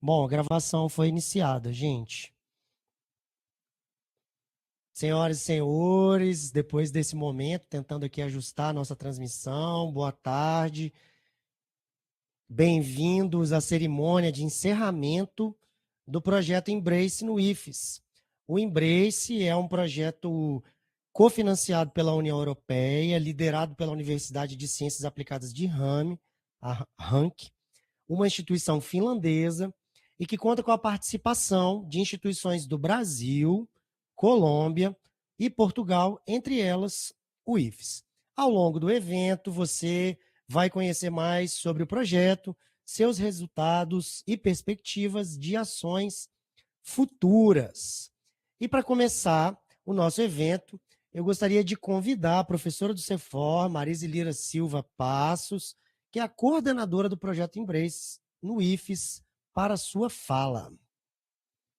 Bom, a gravação foi iniciada, gente. Senhoras e senhores, depois desse momento, tentando aqui ajustar a nossa transmissão, boa tarde. Bem-vindos à cerimônia de encerramento do projeto Embrace no IFES. O Embrace é um projeto cofinanciado pela União Europeia, liderado pela Universidade de Ciências Aplicadas de Rame, a RANC, uma instituição finlandesa e que conta com a participação de instituições do Brasil, Colômbia e Portugal, entre elas o IFES. Ao longo do evento, você vai conhecer mais sobre o projeto, seus resultados e perspectivas de ações futuras. E para começar o nosso evento, eu gostaria de convidar a professora do CEFOR, Marise Lira Silva Passos, que é a coordenadora do projeto Embrace no IFES, para a sua fala.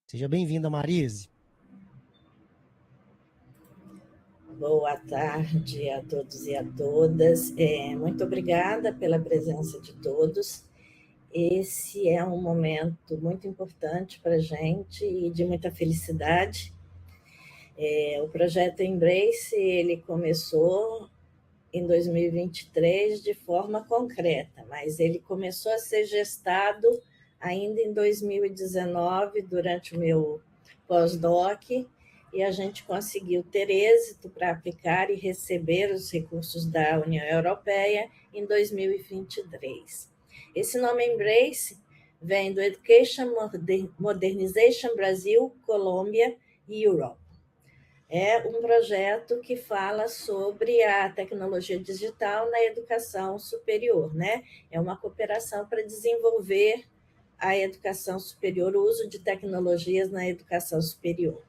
Seja bem-vinda, Marise. Boa tarde a todos e a todas. Muito obrigada pela presença de todos. Esse é um momento muito importante para a gente e de muita felicidade. O projeto Embrace, ele começou em 2023 de forma concreta, mas ele começou a ser gestado ainda em 2019, durante o meu pós-doc, e a gente conseguiu ter êxito para aplicar e receber os recursos da União Europeia em 2023. Esse nome Embrace vem do Education Modernization Brasil, Colômbia e Europe. É um projeto que fala sobre a tecnologia digital na educação superior, né? É uma cooperação para desenvolver a educação superior, o uso de tecnologias na educação superior.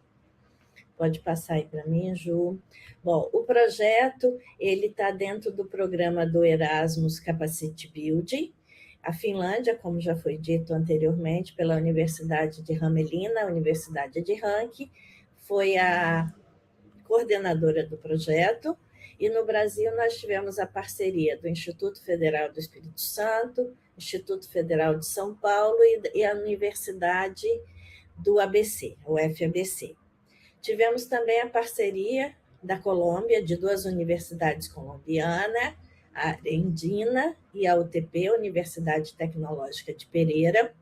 Pode passar aí para mim, Ju. Bom, o projeto ele está dentro do programa do Erasmus Capacity Building. A Finlândia, como já foi dito anteriormente, pela Universidade de Hämeenlinna, a Universidade de Rank, foi a coordenadora do projeto, e no Brasil nós tivemos a parceria do Instituto Federal do Espírito Santo, Instituto Federal de São Paulo e a Universidade do ABC, o FABC. Tivemos também a parceria da Colômbia, de duas universidades colombianas, a Arendina e a UTP, Universidade Tecnológica de Pereira.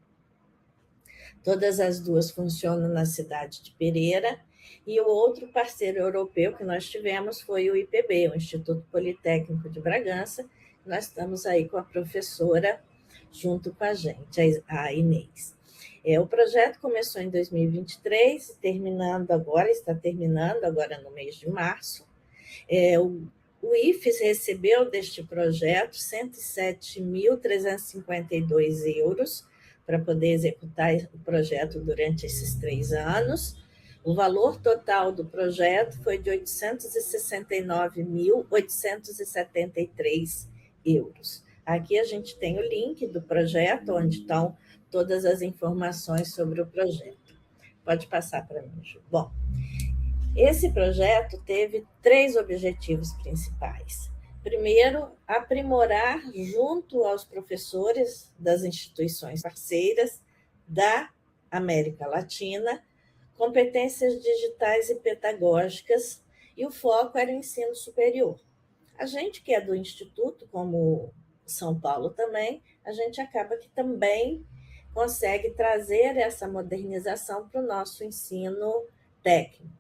Todas as duas funcionam na cidade de Pereira. E o outro parceiro europeu que nós tivemos foi o IPB, o Instituto Politécnico de Bragança. Nós estamos aí com a professora junto com a gente, a Inês. O projeto começou em 2023, está terminando agora no mês de março. O IFES recebeu deste projeto 107.352 euros para poder executar o projeto durante esses 3 anos. O valor total do projeto foi de 869.873 euros. Aqui a gente tem o link do projeto, onde estão todas as informações sobre o projeto. Pode passar para mim, Ju. Bom, esse projeto teve 3 objetivos principais. Primeiro, aprimorar, junto aos professores das instituições parceiras da América Latina, competências digitais e pedagógicas, e o foco era o ensino superior. A gente que é do Instituto, como São Paulo também, a gente acaba que também consegue trazer essa modernização para o nosso ensino técnico.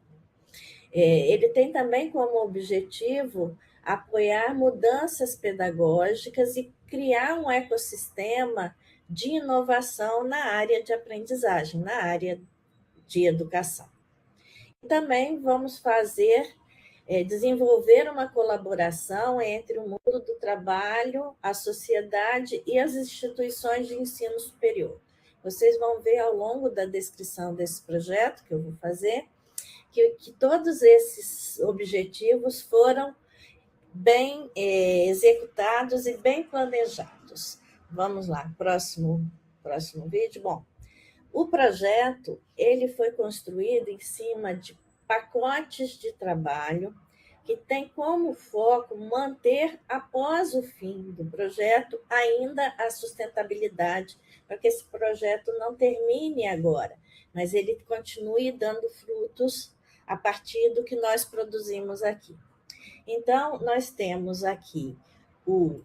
Ele tem também como objetivo apoiar mudanças pedagógicas e criar um ecossistema de inovação na área de aprendizagem, na área de educação. Também vamos desenvolver uma colaboração entre o mundo do trabalho, a sociedade e as instituições de ensino superior. Vocês vão ver ao longo da descrição desse projeto que eu vou fazer, que todos esses objetivos foram bem executados e bem planejados. Vamos lá, próximo vídeo. Bom, o projeto ele foi construído em cima de pacotes de trabalho que tem como foco manter, após o fim do projeto, ainda a sustentabilidade, para que esse projeto não termine agora, mas ele continue dando frutos a partir do que nós produzimos aqui. Então, nós temos aqui o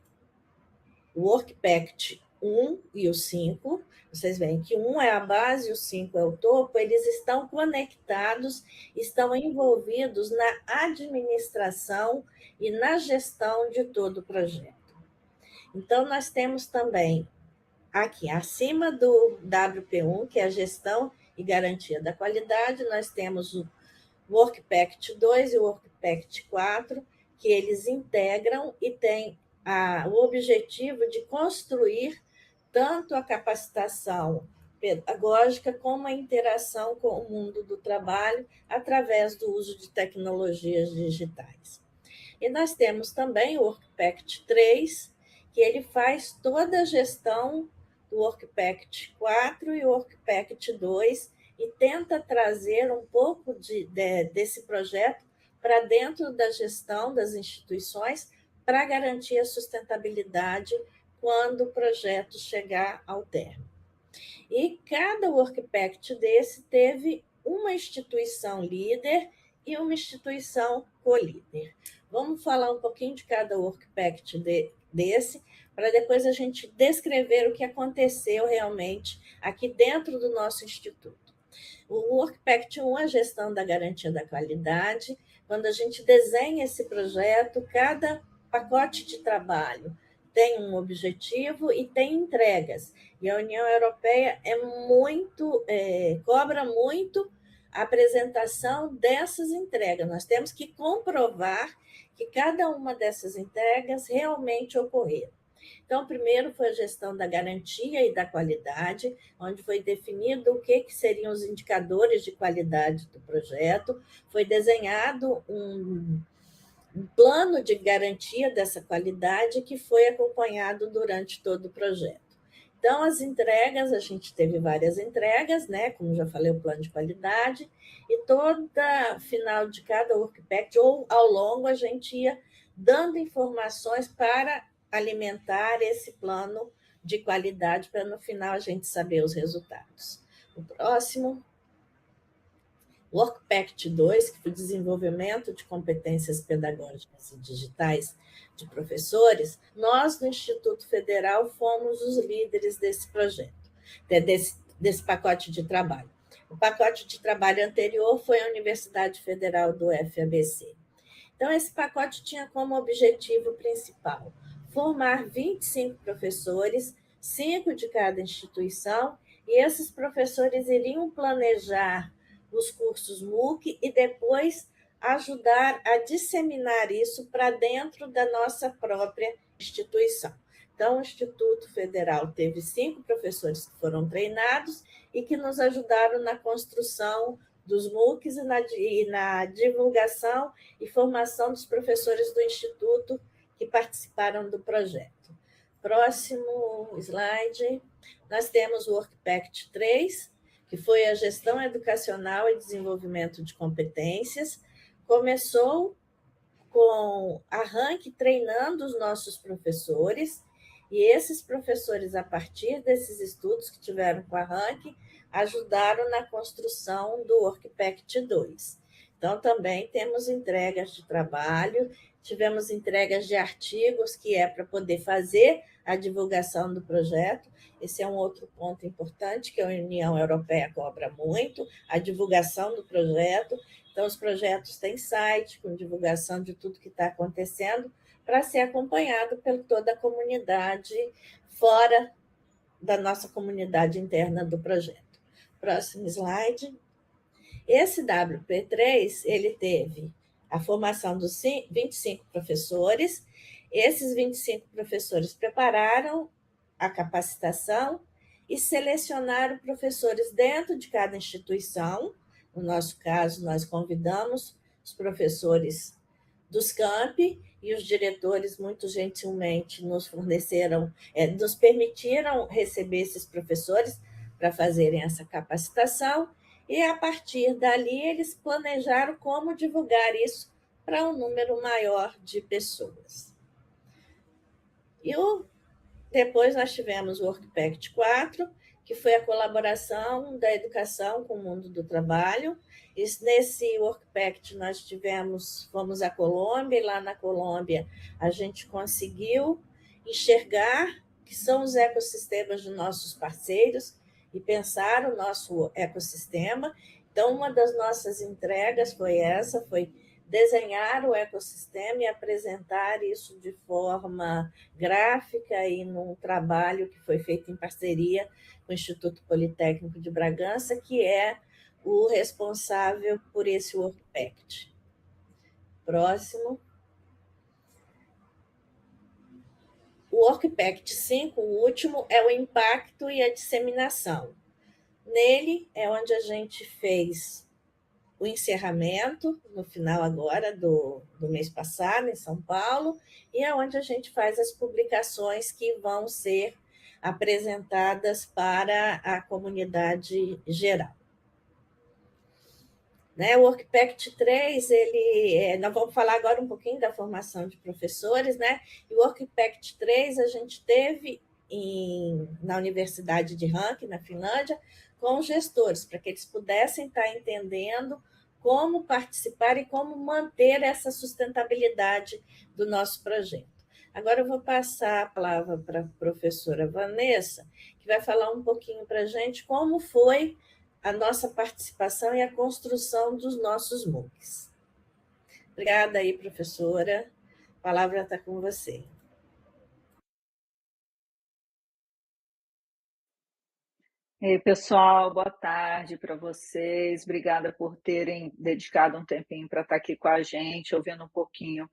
Work Pact 1 e o 5. Vocês veem que 1 é a base e o 5 é o topo, eles estão conectados, estão envolvidos na administração e na gestão de todo o projeto. Então, nós temos também aqui, acima do WP1, que é a gestão e garantia da qualidade, nós temos o Work Pact 2 e o Work Pact 4, que eles integram e têm o objetivo de construir tanto a capacitação pedagógica como a interação com o mundo do trabalho através do uso de tecnologias digitais. E nós temos também o Work Pact 3, que ele faz toda a gestão do Work Pact 4 e o Work Pact 2 e tenta trazer um pouco desse projeto para dentro da gestão das instituições para garantir a sustentabilidade quando o projeto chegar ao término. E cada Work Pact desse teve uma instituição líder e uma instituição co-líder. Vamos falar um pouquinho de cada Work Pact desse, para depois a gente descrever o que aconteceu realmente aqui dentro do nosso instituto. O Work Pact 1 é a gestão da garantia da qualidade. Quando a gente desenha esse projeto, cada pacote de trabalho tem um objetivo e tem entregas. E a União Europeia cobra muito a apresentação dessas entregas. Nós temos que comprovar que cada uma dessas entregas realmente ocorreram. Então, primeiro foi a gestão da garantia e da qualidade, onde foi definido o que seriam os indicadores de qualidade do projeto, foi desenhado um plano de garantia dessa qualidade que foi acompanhado durante todo o projeto. Então, as entregas, a gente teve várias entregas, né? Como já falei, o plano de qualidade, e toda final de cada Work Pact, ou ao longo, a gente ia dando informações para alimentar esse plano de qualidade, para no final a gente saber os resultados. O próximo, Work Pact 2, que foi o desenvolvimento de competências pedagógicas e digitais de professores, nós, do Instituto Federal, fomos os líderes desse projeto, desse pacote de trabalho. O pacote de trabalho anterior foi a Universidade Federal do FABC. Então, esse pacote tinha como objetivo principal formar 25 professores, 5 de cada instituição, e esses professores iriam planejar os cursos MOOC e depois ajudar a disseminar isso para dentro da nossa própria instituição. Então, o Instituto Federal teve 5 professores que foram treinados e que nos ajudaram na construção dos MOOCs e na divulgação e formação dos professores do Instituto que participaram do projeto. Próximo slide. Nós temos o Work Pact 3, que foi a gestão educacional e desenvolvimento de competências. Começou com a RANC treinando os nossos professores, e esses professores, a partir desses estudos que tiveram com a RANC, ajudaram na construção do Work Pact 2. Então, também temos entregas de trabalho, tivemos entregas de artigos, que é para poder fazer a divulgação do projeto. Esse é um outro ponto importante que a União Europeia cobra muito, a divulgação do projeto. Então, os projetos têm site com divulgação de tudo que está acontecendo para ser acompanhado por toda a comunidade fora da nossa comunidade interna do projeto. Próximo slide. Esse WP3, ele teve a formação dos 25 professores. Esses 25 professores prepararam a capacitação e selecionaram professores dentro de cada instituição. No nosso caso, nós convidamos os professores dos campi e os diretores, muito gentilmente, nos permitiram receber esses professores para fazerem essa capacitação, e a partir dali eles planejaram como divulgar isso para um número maior de pessoas. E depois nós tivemos o WorkPact 4, que foi a colaboração da educação com o mundo do trabalho. E nesse WorkPact nós fomos à Colômbia, e lá na Colômbia a gente conseguiu enxergar que são os ecossistemas dos nossos parceiros e pensar o nosso ecossistema. Então, uma das nossas entregas foi desenhar o ecossistema e apresentar isso de forma gráfica e num trabalho que foi feito em parceria com o Instituto Politécnico de Bragança, que é o responsável por esse WorkPact. Próximo. O WorkPact 5, o último, é o impacto e a disseminação. Nele é onde a gente fez o encerramento, no final agora do mês passado, em São Paulo, e é onde a gente faz as publicações que vão ser apresentadas para a comunidade geral. O WorkPact 3, nós vamos falar agora um pouquinho da formação de professores, E o WorkPact 3 a gente teve na Universidade de Hanke, na Finlândia, com os gestores, para que eles pudessem estar entendendo como participar e como manter essa sustentabilidade do nosso projeto. Agora eu vou passar a palavra para a professora Vanessa, que vai falar um pouquinho para a gente como foi a nossa participação e a construção dos nossos MOOCs. Obrigada aí, professora. A palavra está com você. Ei, pessoal, boa tarde para vocês. Obrigada por terem dedicado um tempinho para estar aqui com a gente, ouvindo um pouquinho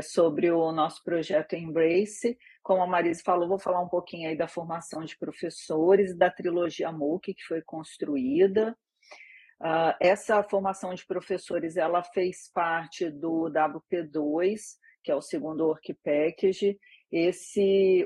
sobre o nosso projeto Embrace. Como a Marise falou, vou falar um pouquinho aí da formação de professores, da trilogia MOOC que foi construída. Essa formação de professores, ela fez parte do WP2, que é o segundo Work Package.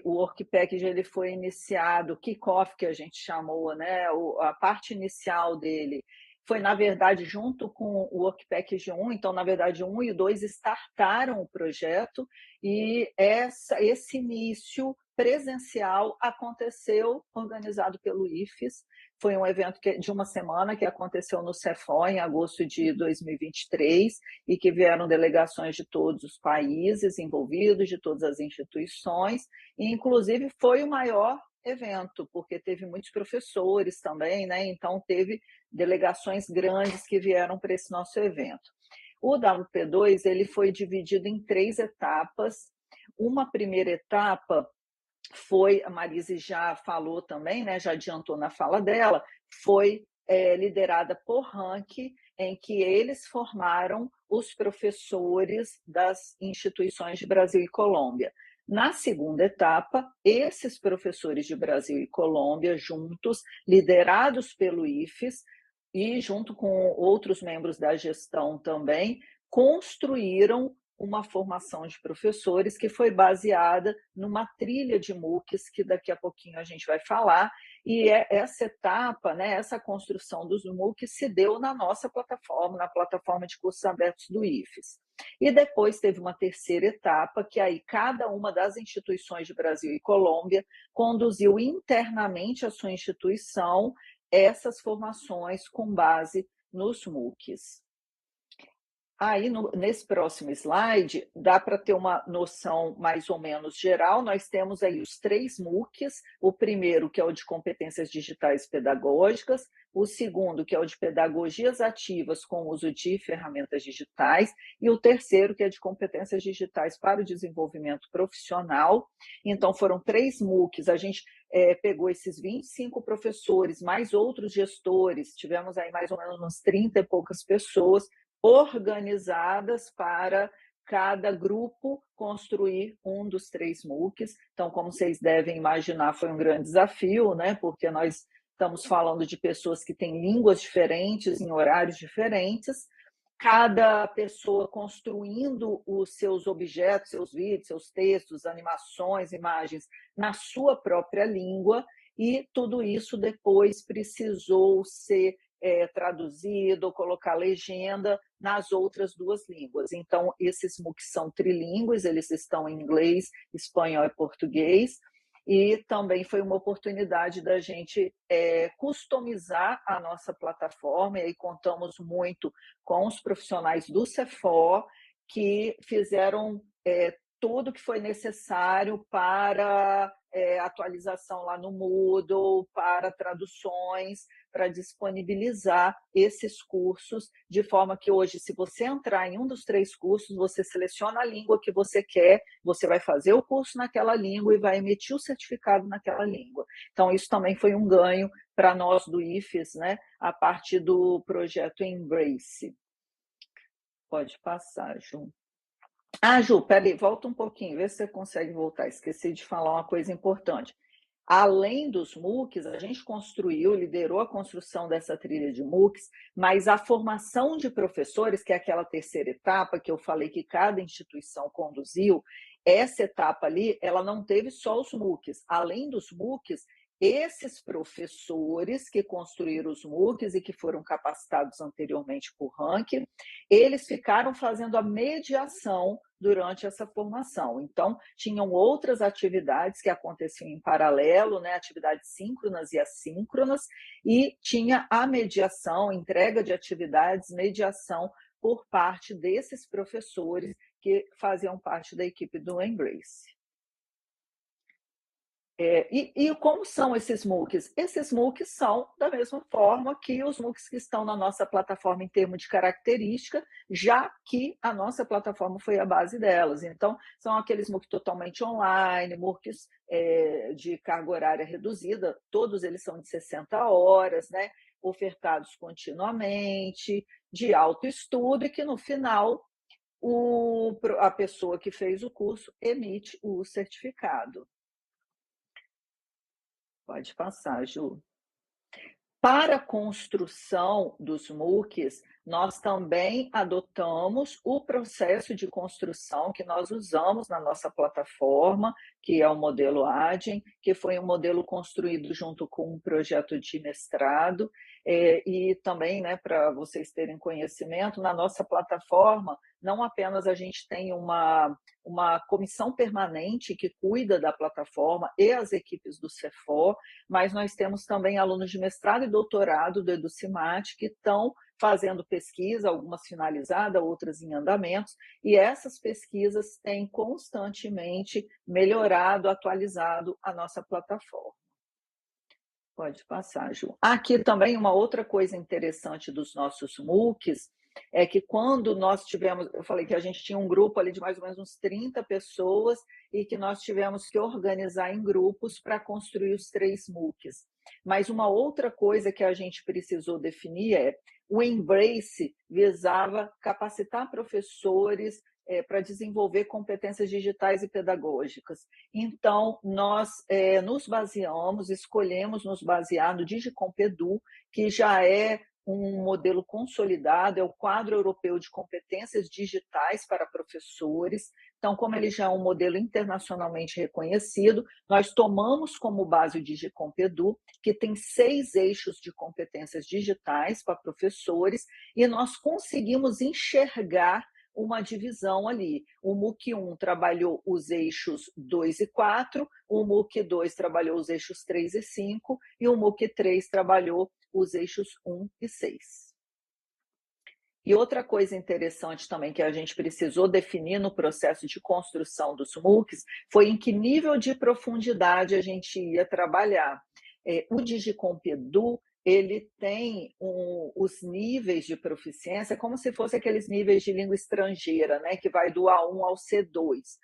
O Work Package ele foi iniciado, o kick-off que a gente chamou, a parte inicial dele foi, na verdade, junto com o Work Package 1, então, na verdade, 1 e 2 startaram o projeto, e esse início presencial aconteceu organizado pelo IFES. Foi um evento de uma semana que aconteceu no Cefol, em agosto de 2023, e que vieram delegações de todos os países envolvidos, de todas as instituições, e inclusive foi o maior evento, porque teve muitos professores também, então teve delegações grandes que vieram para esse nosso evento. O WP2 ele foi dividido em 3 etapas. Uma primeira etapa foi, a Marise já falou também, já adiantou na fala dela, foi liderada por Hanke, em que eles formaram os professores das instituições de Brasil e Colômbia. Na segunda etapa, esses professores de Brasil e Colômbia, juntos, liderados pelo IFES, e junto com outros membros da gestão também, construíram uma formação de professores que foi baseada numa trilha de MOOCs, que daqui a pouquinho a gente vai falar, e essa etapa, essa construção dos MOOCs se deu na nossa plataforma, na plataforma de cursos abertos do IFES. E depois teve uma terceira etapa, que aí cada uma das instituições de Brasil e Colômbia conduziu internamente a sua instituição essas formações com base nos MOOCs. Aí, nesse próximo slide, dá para ter uma noção mais ou menos geral. Nós temos aí os 3 MOOCs, o primeiro, que é o de competências digitais pedagógicas, o segundo, que é o de pedagogias ativas com uso de ferramentas digitais, e o terceiro, que é de competências digitais para o desenvolvimento profissional. Então, foram 3 MOOCs, a gente pegou esses 25 professores, mais outros gestores, tivemos aí mais ou menos umas 30 e poucas pessoas, organizadas para cada grupo construir um dos 3 MOOCs. Então, como vocês devem imaginar, foi um grande desafio, porque nós estamos falando de pessoas que têm línguas diferentes, em horários diferentes, cada pessoa construindo os seus objetos, seus vídeos, seus textos, animações, imagens, na sua própria língua, e tudo isso depois precisou ser traduzido ou colocar legenda nas outras 2 línguas. Então, esses MOOCs são trilíngues, eles estão em inglês, espanhol e português, e também foi uma oportunidade da gente customizar a nossa plataforma, e aí contamos muito com os profissionais do CEFOR, que fizeram tudo que foi necessário para atualização lá no Moodle, para traduções, para disponibilizar esses cursos, de forma que hoje, se você entrar em um dos 3 cursos, você seleciona a língua que você quer, você vai fazer o curso naquela língua e vai emitir o certificado naquela língua. Então, isso também foi um ganho para nós do IFES, né, a partir do projeto Embrace. Pode passar, Ju. Ju, peraí, volta um pouquinho, vê se você consegue voltar. Esqueci de falar uma coisa importante. Além dos MOOCs, a gente liderou a construção dessa trilha de MOOCs, mas a formação de professores, que é aquela terceira etapa que eu falei que cada instituição conduziu, essa etapa ali, ela não teve só os MOOCs. Além dos MOOCs, esses professores que construíram os MOOCs e que foram capacitados anteriormente por ranking, eles ficaram fazendo a mediação durante essa formação. Então, tinham outras atividades que aconteciam em paralelo, né, atividades síncronas e assíncronas, e tinha a mediação, entrega de atividades, mediação por parte desses professores que faziam parte da equipe do Embrace. E como são esses MOOCs? Esses MOOCs são da mesma forma que os MOOCs que estão na nossa plataforma em termos de característica, já que a nossa plataforma foi a base delas. Então, são aqueles MOOCs totalmente online, MOOCs de carga horária reduzida, todos eles são de 60 horas, né? Ofertados continuamente, de autoestudo, e que no final a pessoa que fez o curso emite o certificado. Pode passar, Ju. Para a construção dos MOOCs, nós também adotamos o processo de construção que nós usamos na nossa plataforma, que é o modelo Agem, que foi um modelo construído junto com um projeto de mestrado, e também, né, para vocês terem conhecimento, na nossa plataforma, não apenas a gente tem uma comissão permanente que cuida da plataforma e as equipes do CEFOR, mas nós temos também alunos de mestrado e doutorado do EduCimat que estão fazendo pesquisa, algumas finalizadas, outras em andamentos, e essas pesquisas têm constantemente melhorado, atualizado a nossa plataforma. Pode passar, Ju. Aqui também uma outra coisa interessante dos nossos MOOCs é que quando nós tivemos, eu falei que a gente tinha um grupo ali de mais ou menos uns 30 pessoas e que nós tivemos que organizar em grupos para construir os 3 MOOCs. Mas uma outra coisa que a gente precisou definir o Embrace visava capacitar professores para desenvolver competências digitais e pedagógicas. Então, nós escolhemos nos basear no DigiComp-Edu, que já é um modelo consolidado, é o quadro europeu de competências digitais para professores. Então, como ele já é um modelo internacionalmente reconhecido, nós tomamos como base o DigiComp-Edu, que tem 6 eixos de competências digitais para professores, e nós conseguimos enxergar uma divisão ali. O MOOC 1 trabalhou os eixos 2 e 4, o MOOC 2 trabalhou os eixos 3 e 5, e o MOOC 3 trabalhou os eixos 1 e 6. E outra coisa interessante também que a gente precisou definir no processo de construção dos MOOCs foi em que nível de profundidade a gente ia trabalhar. O DigiComp-Edu, ele tem os níveis de proficiência como se fossem aqueles níveis de língua estrangeira, né, que vai do A1 ao C2.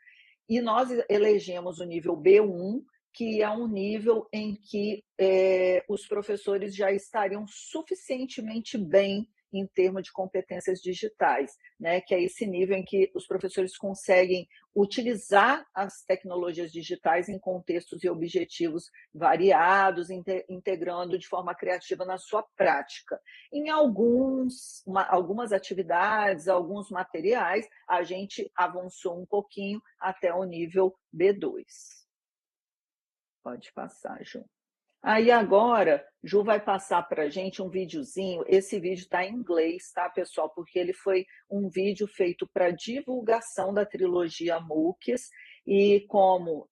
E nós elegemos o nível B1, que é um nível em que os professores já estariam suficientemente bem em termos de competências digitais, né? Que é esse nível em que os professores conseguem utilizar as tecnologias digitais em contextos e objetivos variados, integrando de forma criativa na sua prática. Em algumas atividades, alguns materiais, a gente avançou um pouquinho até o nível B2. Pode passar, Ju. Aí agora, Ju vai passar para a gente um videozinho. Esse vídeo está em inglês, tá, pessoal? Porque ele foi um vídeo feito para divulgação da trilogia MOOCs, e como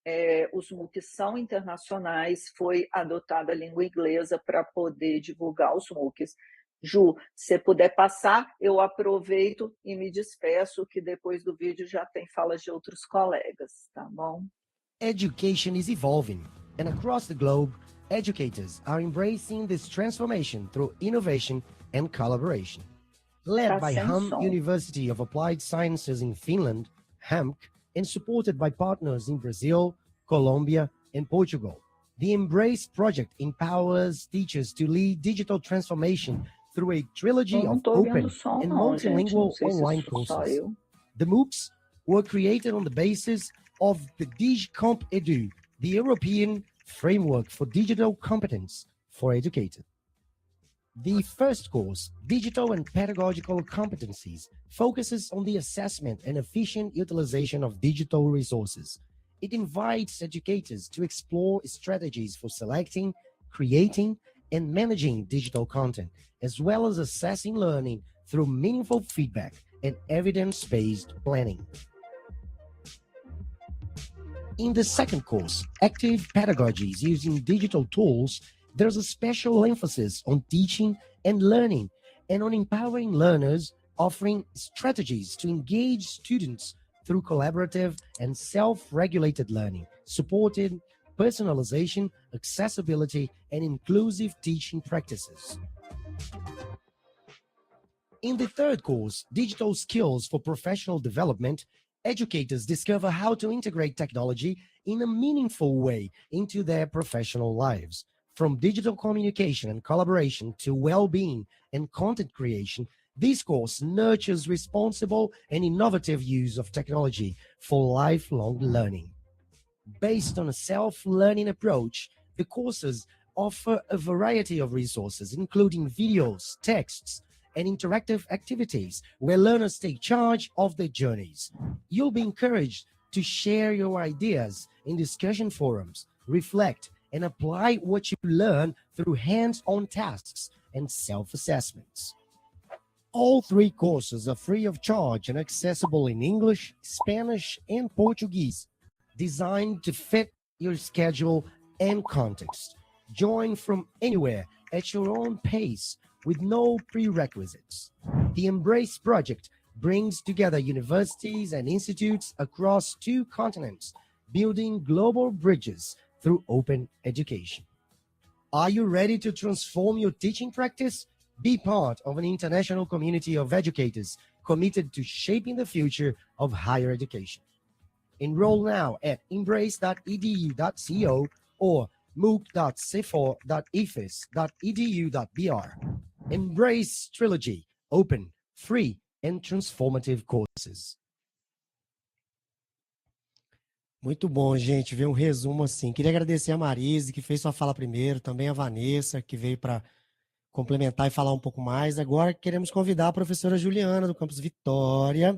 os MOOCs são internacionais, foi adotada a língua inglesa para poder divulgar os MOOCs. Ju, se puder passar, eu aproveito e me despeço, que depois do vídeo já tem falas de outros colegas, tá bom? Education is evolving, and across the globe, educators are embracing this transformation through innovation and collaboration. Led by HAM University of Applied Sciences in Finland, HAMC, and supported by partners in Brazil, Colombia, and Portugal, the Embrace project empowers teachers to lead digital transformation through a trilogy of open and multilingual online courses. The MOOCs were created on the basis of the DigComp Edu, the European framework for digital competence for educators. The first course, Digital and Pedagogical Competencies, focuses on the assessment and efficient utilization of digital resources. It invites educators to explore strategies for selecting, creating, and managing digital content, as well as assessing learning through meaningful feedback and evidence-based planning. In the second course, Active Pedagogies using digital tools, there's a special emphasis on teaching and learning and on empowering learners, offering strategies to engage students through collaborative and self-regulated learning, supported personalization, accessibility, and inclusive teaching practices. In the third course, Digital Skills for Professional Development, educators discover how to integrate technology in a meaningful way into their professional lives. From digital communication and collaboration to well-being and content creation, this course nurtures responsible and innovative use of technology for lifelong learning. Based on a self-learning approach, the courses offer a variety of resources, including videos, texts, and interactive activities where learners take charge of their journeys. You'll be encouraged to share your ideas in discussion forums, reflect, and apply what you learn through hands-on tasks and self-assessments. All three courses are free of charge and accessible in English, Spanish, and Portuguese, designed to fit your schedule and context. Join from anywhere at your own pace with no prerequisites. The Embrace project brings together universities and institutes across 2 continents, building global bridges through open education. Are you ready to transform your teaching practice? Be part of an international community of educators committed to shaping the future of higher education. Enroll now at embrace.edu.co or mooc.cefor.ifes.edu.br. Embrace Trilogy, open, free, and transformative courses. Muito bom, gente, ver um resumo assim. Queria agradecer a Marise, que fez sua fala primeiro, também a Vanessa, que veio para complementar e falar um pouco mais. Agora queremos convidar a professora Juliana, do Campus Vitória,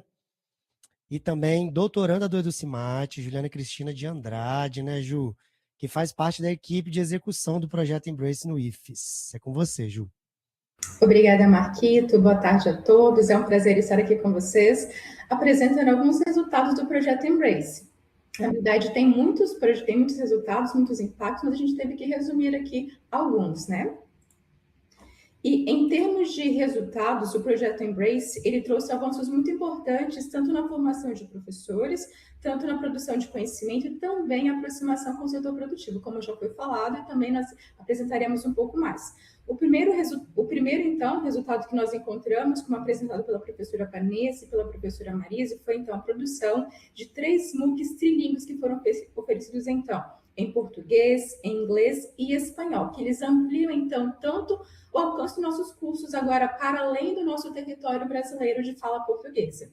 e também doutoranda do EduCimate, Juliana Cristina de Andrade, né, Ju? Que faz parte da equipe de execução do projeto Embrace no IFES. É com você, Ju. Obrigada, Marquito. Boa tarde a todos. É um prazer estar aqui com vocês, apresentando alguns resultados do projeto Embrace. Na verdade, tem muitos resultados, muitos impactos, mas a gente teve que resumir aqui alguns, né? E em termos de resultados, o projeto Embrace, ele trouxe avanços muito importantes, tanto na formação de professores, tanto na produção de conhecimento e também a aproximação com o setor produtivo, como já foi falado, e também nós apresentaremos um pouco mais. O primeiro, então, resultado que nós encontramos, como apresentado pela professora Vanessa e pela professora Marise, foi, então, a produção de 3 MOOCs trilingües que foram oferecidos, então, em português, em inglês e espanhol, que eles ampliam, então, tanto o alcance dos nossos cursos agora para além do nosso território brasileiro de fala portuguesa.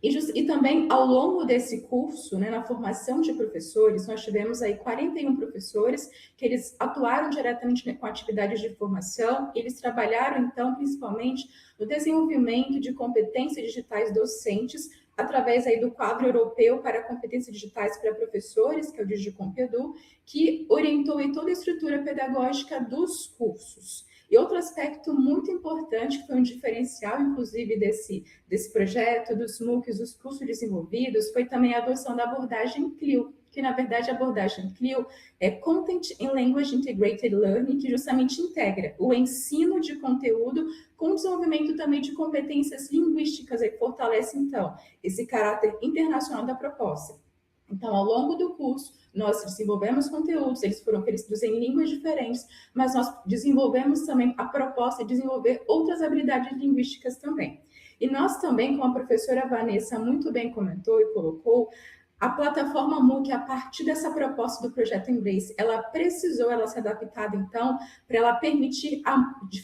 E também, ao longo desse curso, né, na formação de professores, nós tivemos aí 41 professores que eles atuaram diretamente com atividades de formação, eles trabalharam, então, principalmente no desenvolvimento de competências digitais docentes, através aí do quadro europeu para competências digitais para professores, que é o DigiCompedu, que orientou aí toda a estrutura pedagógica dos cursos. E outro aspecto muito importante, que foi um diferencial, inclusive, desse projeto, dos MOOCs, dos cursos desenvolvidos, foi também a adoção da abordagem CLIL, que, na verdade, a abordagem CLIL é Content and Language Integrated Learning, que justamente integra o ensino de conteúdo com o desenvolvimento também de competências linguísticas, e fortalece, então, esse caráter internacional da proposta. Então, ao longo do curso, nós desenvolvemos conteúdos, eles foram oferecidos em línguas diferentes, mas nós desenvolvemos também a proposta de desenvolver outras habilidades linguísticas também. E nós também, como a professora Vanessa muito bem comentou e colocou, a plataforma MOOC, a partir dessa proposta do projeto Embrace, ela precisou ser adaptada, então, para ela permitir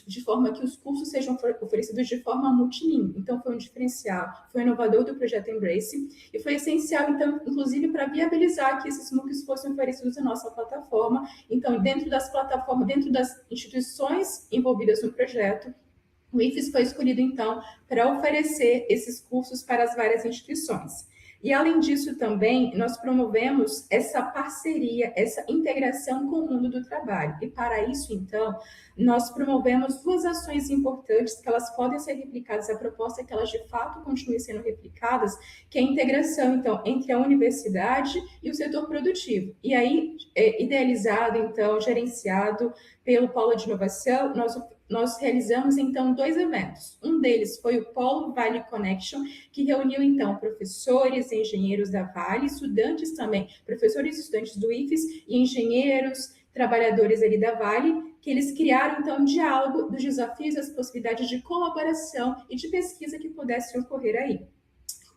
de forma que os cursos sejam oferecidos de forma multilíngue. Então, foi um diferencial, foi inovador do projeto Embrace e foi essencial, então, inclusive, para viabilizar que esses MOOCs fossem oferecidos na nossa plataforma. Então, dentro das plataformas, dentro das instituições envolvidas no projeto, o IFES foi escolhido, então, para oferecer esses cursos para as várias instituições. E, além disso, também, nós promovemos essa parceria, essa integração com o mundo do trabalho. E, para isso, então, nós promovemos duas ações importantes que elas podem ser replicadas. A proposta é que elas, de fato, continuem sendo replicadas, que é a integração, então, entre a universidade e o setor produtivo. E aí, idealizado, então, gerenciado pelo Polo de Inovação, nós realizamos, então, 2 eventos. Um deles foi o Polo Vale Connection, que reuniu, então, professores e engenheiros da Vale, estudantes também, professores e estudantes do IFES e engenheiros, trabalhadores ali da Vale, que eles criaram, então, um diálogo dos desafios, as possibilidades de colaboração e de pesquisa que pudessem ocorrer aí.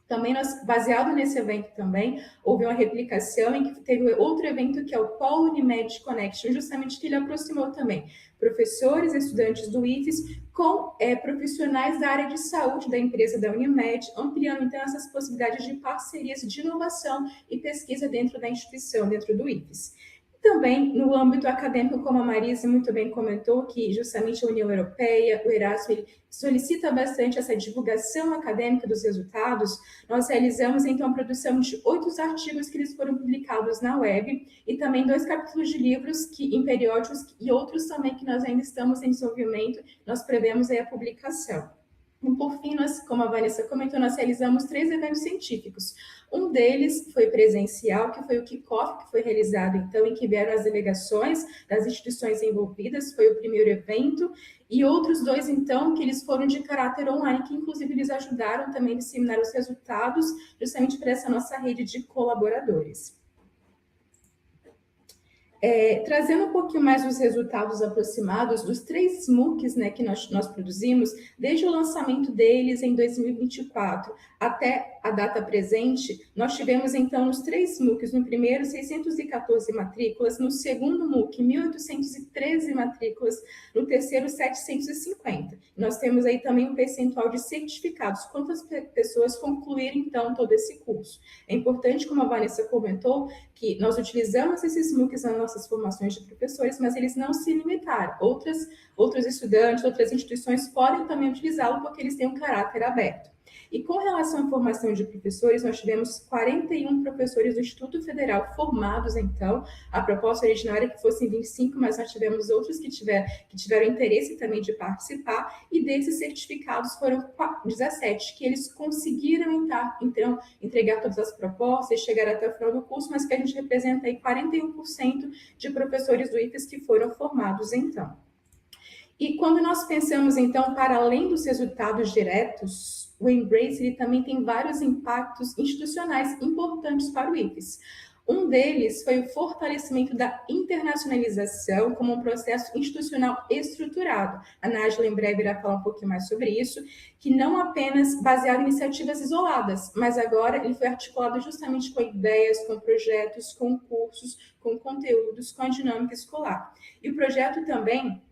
Também, baseado nesse evento também, houve uma replicação em que teve outro evento que é o Polo Unimed Connection, justamente que ele aproximou também professores e estudantes do IFES com profissionais da área de saúde da empresa da Unimed, ampliando, então, essas possibilidades de parcerias de inovação e pesquisa dentro da instituição, dentro do IFES. Também, no âmbito acadêmico, como a Marisa muito bem comentou, que justamente a União Europeia, o Erasmus, solicita bastante essa divulgação acadêmica dos resultados, nós realizamos, então, a produção de 8 artigos que eles foram publicados na web e também 2 capítulos de livros em periódicos e outros também que nós ainda estamos em desenvolvimento, nós prevemos aí a publicação. E, por fim, como a Vanessa comentou, nós realizamos 3 eventos científicos. Um deles foi presencial, que foi o Kickoff, que foi realizado, então, em que vieram as delegações das instituições envolvidas, foi o primeiro evento, e outros 2, então, que eles foram de caráter online, que, inclusive, eles ajudaram também a disseminar os resultados, justamente para essa nossa rede de colaboradores. Trazendo um pouquinho mais os resultados aproximados dos 3 MOOCs, né, que nós produzimos, desde o lançamento deles em 2024 até a data presente, nós tivemos, então, nos 3 MOOCs, no primeiro, 614 matrículas, no segundo MOOC, 1.813 matrículas, no terceiro, 750. Nós temos aí também um percentual de certificados, quantas pessoas concluíram, então, todo esse curso. É importante, como a Vanessa comentou, que nós utilizamos esses MOOCs nas nossas formações de professores, mas eles não se limitaram. Outros estudantes, outras instituições podem também utilizá-lo porque eles têm um caráter aberto. E com relação à formação de professores, nós tivemos 41 professores do Instituto Federal formados, então, a proposta originária é que fossem 25, mas nós tivemos outros que tiveram interesse também de participar, e desses certificados foram 17, que eles conseguiram, então, entregar todas as propostas e chegar até o final do curso, mas que a gente representa aí 41% de professores do IFES que foram formados, então. E quando nós pensamos, então, para além dos resultados diretos, o Embrace ele também tem vários impactos institucionais importantes para o IFES. Um deles foi o fortalecimento da internacionalização como um processo institucional estruturado. A Nájila em breve irá falar um pouquinho mais sobre isso, que não apenas baseado em iniciativas isoladas, mas agora ele foi articulado justamente com ideias, com projetos, com cursos, com conteúdos, com a dinâmica escolar. E o projeto também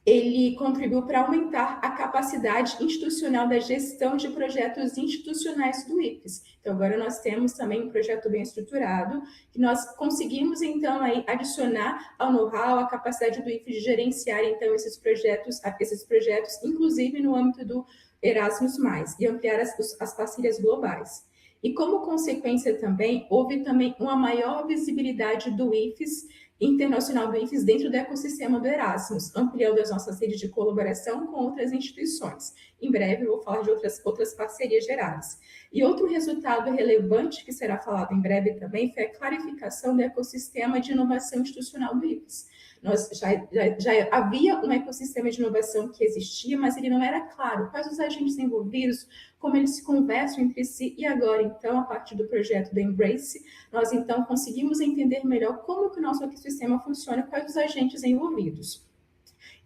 ele contribuiu para aumentar a capacidade institucional da gestão de projetos institucionais do IFES. Então, agora nós temos também um projeto bem estruturado, que nós conseguimos, então, aí, adicionar ao know-how, a capacidade do IFES de gerenciar, então, esses projetos, inclusive no âmbito Erasmus+, e ampliar as parcerias globais. E como consequência também, houve também uma maior visibilidade do IFES, internacional do IFES, dentro do ecossistema do Erasmus, ampliando as nossas redes de colaboração com outras instituições. Em breve eu vou falar de outras parcerias geradas. E outro resultado relevante que será falado em breve também foi a clarificação do ecossistema de inovação institucional do IFES. Já havia um ecossistema de inovação que existia, mas ele não era claro. Quais os agentes envolvidos, como eles se conversam entre si, e agora, então, a partir do projeto do Embrace, nós, então, conseguimos entender melhor como que o nosso ecossistema funciona, quais os agentes envolvidos.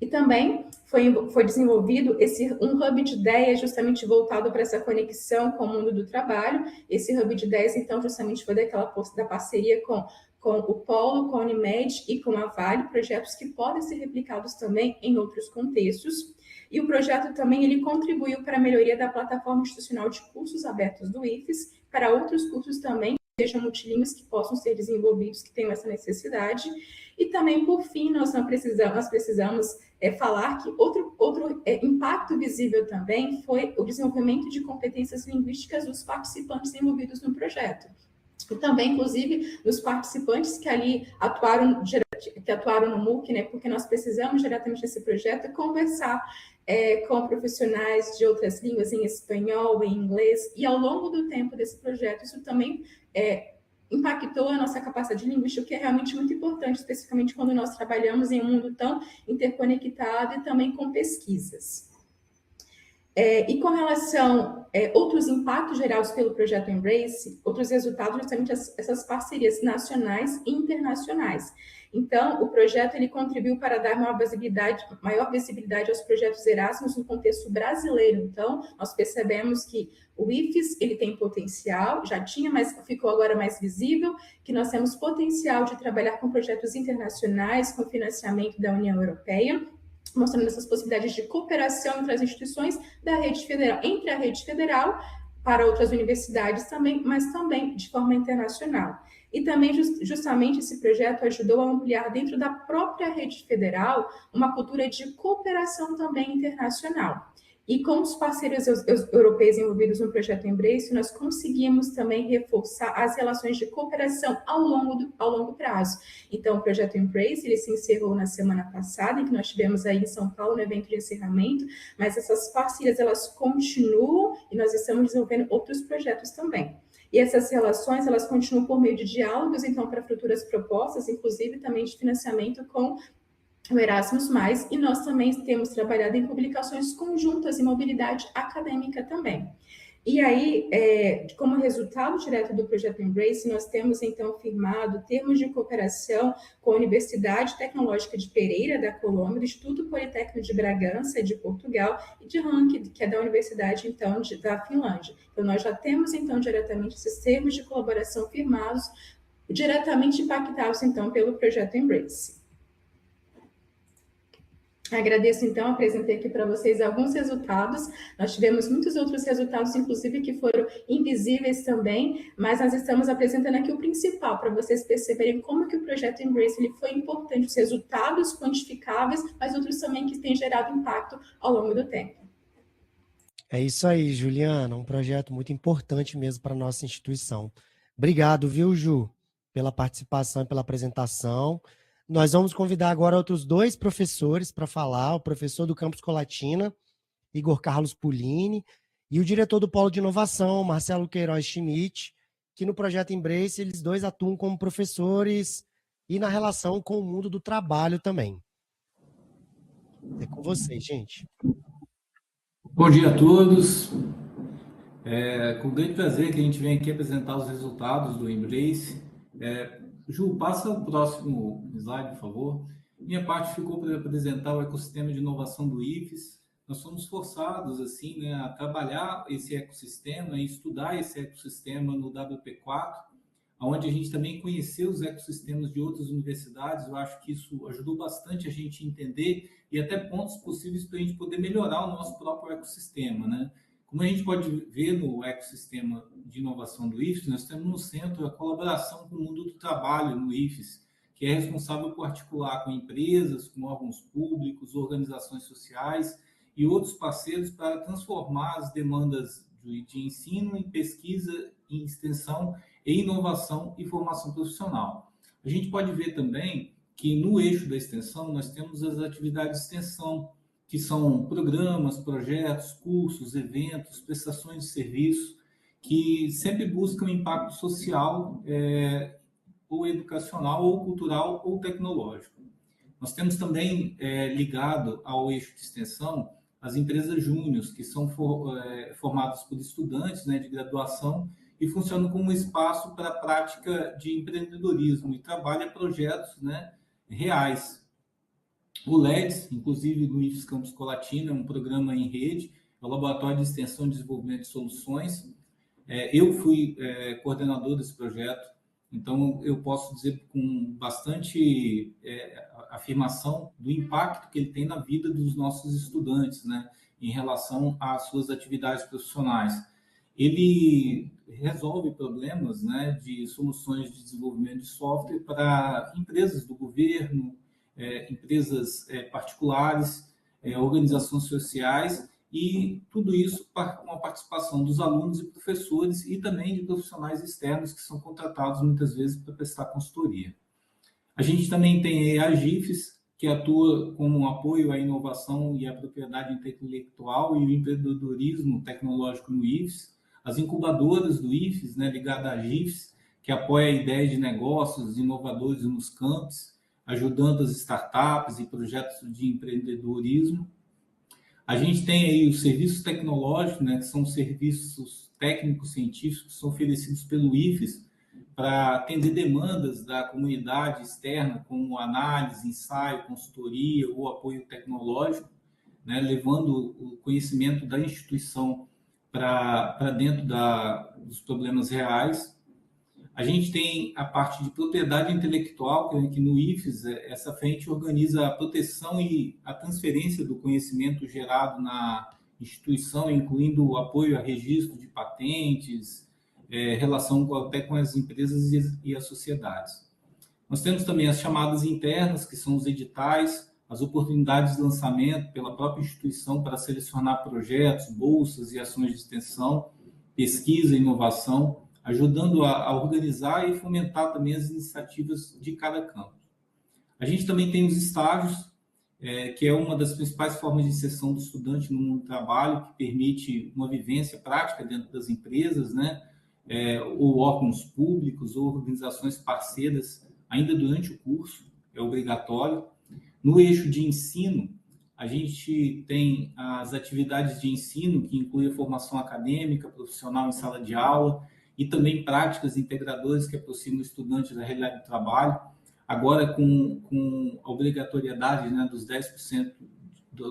E também foi desenvolvido um hub de ideias justamente voltado para essa conexão com o mundo do trabalho. Esse hub de ideias, então, justamente foi da parceria com o Polo, com a Unimed e com a Vale, projetos que podem ser replicados também em outros contextos. E o projeto também ele contribuiu para a melhoria da plataforma institucional de cursos abertos do IFES, para outros cursos também, sejam multilíneos que possam ser desenvolvidos, que tenham essa necessidade. E também, por fim, nós precisamos falar que outro impacto visível também foi o desenvolvimento de competências linguísticas dos participantes envolvidos no projeto. E também, inclusive, dos participantes que ali atuaram no MOOC, né, porque nós precisamos, diretamente nesse projeto, conversar com profissionais de outras línguas, em espanhol, em inglês, e ao longo do tempo desse projeto, isso também impactou a nossa capacidade linguística, o que é realmente muito importante, especificamente quando nós trabalhamos em um mundo tão interconectado e também com pesquisas. E com relação a outros impactos gerados pelo projeto Embrace, outros resultados, justamente essas parcerias nacionais e internacionais. Então, o projeto ele contribuiu para dar maior visibilidade aos projetos Erasmus no contexto brasileiro. Então, nós percebemos que o IFES ele tem potencial, já tinha, mas ficou agora mais visível, que nós temos potencial de trabalhar com projetos internacionais, com financiamento da União Europeia, mostrando essas possibilidades de cooperação entre as instituições da rede federal, entre a rede federal para outras universidades também, mas também de forma internacional. E também, justamente, esse projeto ajudou a ampliar dentro da própria rede federal uma cultura de cooperação também internacional. E com os parceiros europeus envolvidos no projeto Embrace, nós conseguimos também reforçar as relações de cooperação ao longo prazo. Então, o projeto Embrace, ele se encerrou na semana passada, em que nós tivemos aí em São Paulo, no evento de encerramento, mas essas parcerias, elas continuam e nós estamos desenvolvendo outros projetos também. E essas relações, elas continuam por meio de diálogos, então, para futuras propostas, inclusive também de financiamento com o Erasmus+, e nós também temos trabalhado em publicações conjuntas e mobilidade acadêmica também. E aí, como resultado direto do projeto Embrace, nós temos, então, firmado termos de cooperação com a Universidade Tecnológica de Pereira, da Colômbia, do Instituto Politécnico de Bragança, de Portugal, e de Rank, que é da Universidade, então, da Finlândia. Então, nós já temos, então, diretamente esses termos de colaboração firmados, diretamente impactados, então, pelo projeto Embrace. Agradeço, então, apresentei aqui para vocês alguns resultados. Nós tivemos muitos outros resultados, inclusive, que foram invisíveis também, mas nós estamos apresentando aqui o principal, para vocês perceberem como que o projeto Embrace ele foi importante, os resultados quantificáveis, mas outros também que têm gerado impacto ao longo do tempo. É isso aí, Juliana, um projeto muito importante mesmo para a nossa instituição. Obrigado, viu, Ju, pela participação e pela apresentação. Nós vamos convidar agora outros 2 professores para falar, o professor do Campus Colatina, Igor Carlos Pulini, e o diretor do Polo de Inovação, Marcelo Queiroz Schmidt, que no projeto Embrace eles 2 atuam como professores e na relação com o mundo do trabalho também. É com vocês, gente. Bom dia a todos. Com grande prazer que a gente vem aqui apresentar os resultados do Embrace. Ju, passa o próximo slide, por favor. Minha parte ficou para apresentar o ecossistema de inovação do IFES. Nós somos forçados assim, né, a trabalhar esse ecossistema e estudar esse ecossistema no WP4, onde a gente também conheceu os ecossistemas de outras universidades. Eu acho que isso ajudou bastante a gente entender e até pontos possíveis para a gente poder melhorar o nosso próprio ecossistema, né? Como a gente pode ver no ecossistema de inovação do IFES, nós temos no centro a colaboração com o mundo do trabalho no IFES, que é responsável por articular com empresas, com órgãos públicos, organizações sociais e outros parceiros para transformar as demandas de ensino em pesquisa, em extensão e inovação e formação profissional. A gente pode ver também que no eixo da extensão nós temos as atividades de extensão, que são programas, projetos, cursos, eventos, prestações de serviço, que sempre buscam impacto social, ou educacional, ou cultural, ou tecnológico. Nós temos também ligado ao eixo de extensão as empresas júniores, que são formadas por estudantes, né, de graduação e funcionam como um espaço para a prática de empreendedorismo e trabalha projetos, né, reais. O LEDS, inclusive no IFES Campus Colatina, é um programa em rede, é o Laboratório de Extensão e Desenvolvimento de Soluções. Eu fui coordenador desse projeto, então eu posso dizer com bastante afirmação do impacto que ele tem na vida dos nossos estudantes, né, em relação às suas atividades profissionais. Ele resolve problemas, né, de soluções de desenvolvimento de software para empresas do governo, empresas particulares, organizações sociais, e tudo isso com a participação dos alunos e professores e também de profissionais externos que são contratados muitas vezes para prestar consultoria. A gente também tem a GIFES, que atua como apoio à inovação e à propriedade intelectual e o empreendedorismo tecnológico no IFES, as incubadoras do IFES, né, ligada à GIFES, que apoia ideias de negócios inovadores nos campos, ajudando as startups e projetos de empreendedorismo. A gente tem aí os serviços tecnológicos, né, que são serviços técnicos científicos que são oferecidos pelo IFES para atender demandas da comunidade externa, como análise, ensaio, consultoria ou apoio tecnológico, né, levando o conhecimento da instituição para dentro dos problemas reais. A gente tem a parte de propriedade intelectual, que no IFES, essa frente organiza a proteção e a transferência do conhecimento gerado na instituição, incluindo o apoio a registro de patentes, relação até com as empresas e as sociedades. Nós temos também as chamadas internas, que são os editais, as oportunidades de lançamento pela própria instituição para selecionar projetos, bolsas e ações de extensão, pesquisa e inovação, ajudando a organizar e fomentar também as iniciativas de cada campo. A gente também tem os estágios, que é uma das principais formas de inserção do estudante no mundo do trabalho, que permite uma vivência prática dentro das empresas, né? Ou órgãos públicos ou organizações parceiras, ainda durante o curso, é obrigatório. No eixo de ensino, a gente tem as atividades de ensino, que incluem a formação acadêmica, profissional em sala de aula, e também práticas integradoras que aproximam o estudante da realidade do trabalho, agora com a obrigatoriedade, né, dos 10%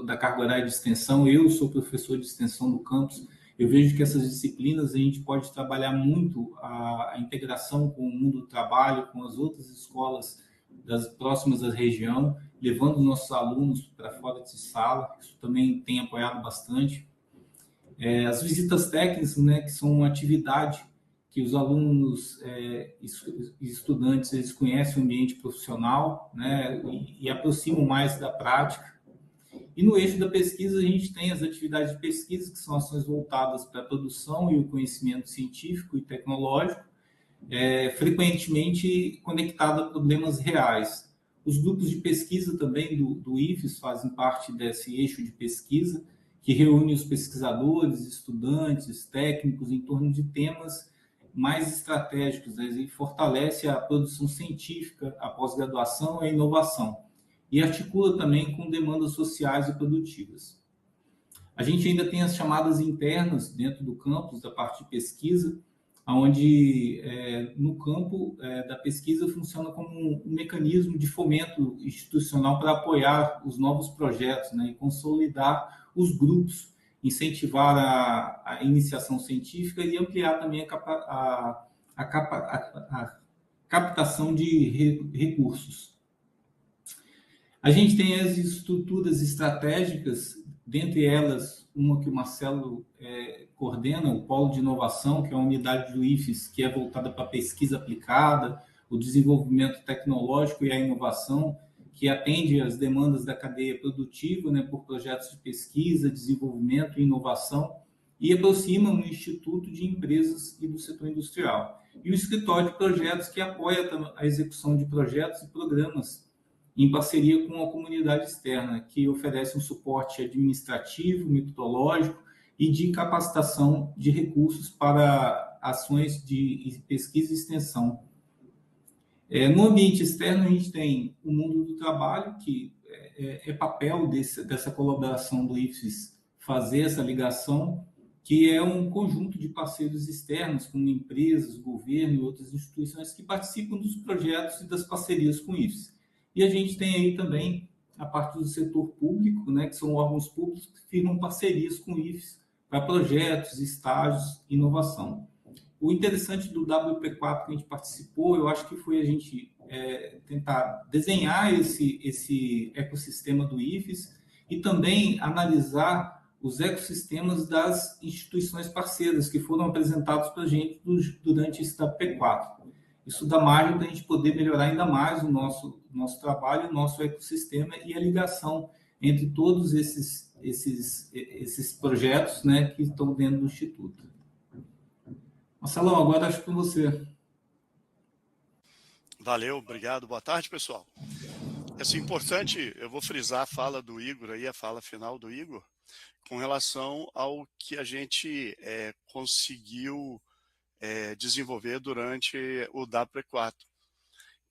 da carga horária de extensão. Eu sou professor de extensão do campus, eu vejo que essas disciplinas a gente pode trabalhar muito a integração com o mundo do trabalho, com as outras escolas próximas da região, levando nossos alunos para fora de sala. Isso também tem apoiado bastante. As visitas técnicas, né, que são uma atividade que os alunos e estudantes eles conhecem o ambiente profissional, né, e aproximam mais da prática. E no eixo da pesquisa, a gente tem as atividades de pesquisa, que são ações voltadas para a produção e o conhecimento científico e tecnológico, frequentemente conectado a problemas reais. Os grupos de pesquisa também do IFES fazem parte desse eixo de pesquisa, que reúne os pesquisadores, estudantes, técnicos em torno de temas mais estratégicos, né, e fortalece a produção científica, a pós-graduação e a inovação, e articula também com demandas sociais e produtivas. A gente ainda tem as chamadas internas dentro do campus, da parte de pesquisa, onde no campo da pesquisa funciona como um mecanismo de fomento institucional para apoiar os novos projetos, né, e consolidar os grupos, incentivar a iniciação científica e ampliar também a captação de recursos. A gente tem as estruturas estratégicas, dentre elas uma que o Marcelo coordena, o Polo de Inovação, que é uma unidade do IFES que é voltada para a pesquisa aplicada, o desenvolvimento tecnológico e a inovação, que atende às demandas da cadeia produtiva, né, por projetos de pesquisa, desenvolvimento e inovação, e aproxima o Instituto de empresas e do setor industrial. E o escritório de projetos, que apoia a execução de projetos e programas em parceria com a comunidade externa, que oferece um suporte administrativo, metodológico e de capacitação de recursos para ações de pesquisa e extensão. No ambiente externo, a gente tem o mundo do trabalho, que é papel dessa colaboração do IFES fazer essa ligação, que é um conjunto de parceiros externos, como empresas, governo e outras instituições que participam dos projetos e das parcerias com o IFES. E a gente tem aí também a parte do setor público, né, que são órgãos públicos que firmam parcerias com o IFES para projetos, estágios, inovação. O interessante do WP4 que a gente participou, eu acho que foi a gente tentar desenhar esse ecossistema do IFES e também analisar os ecossistemas das instituições parceiras que foram apresentados para a gente durante esse WP4. Isso dá margem para a gente poder melhorar ainda mais o nosso trabalho, o nosso ecossistema e a ligação entre todos esses projetos, né, que estão dentro do Instituto. Marcelão, agora acho que com você. Valeu, obrigado. Boa tarde, pessoal. É importante, eu vou frisar a fala do Igor aí, a fala final do Igor, com relação ao que a gente conseguiu desenvolver durante o WP4.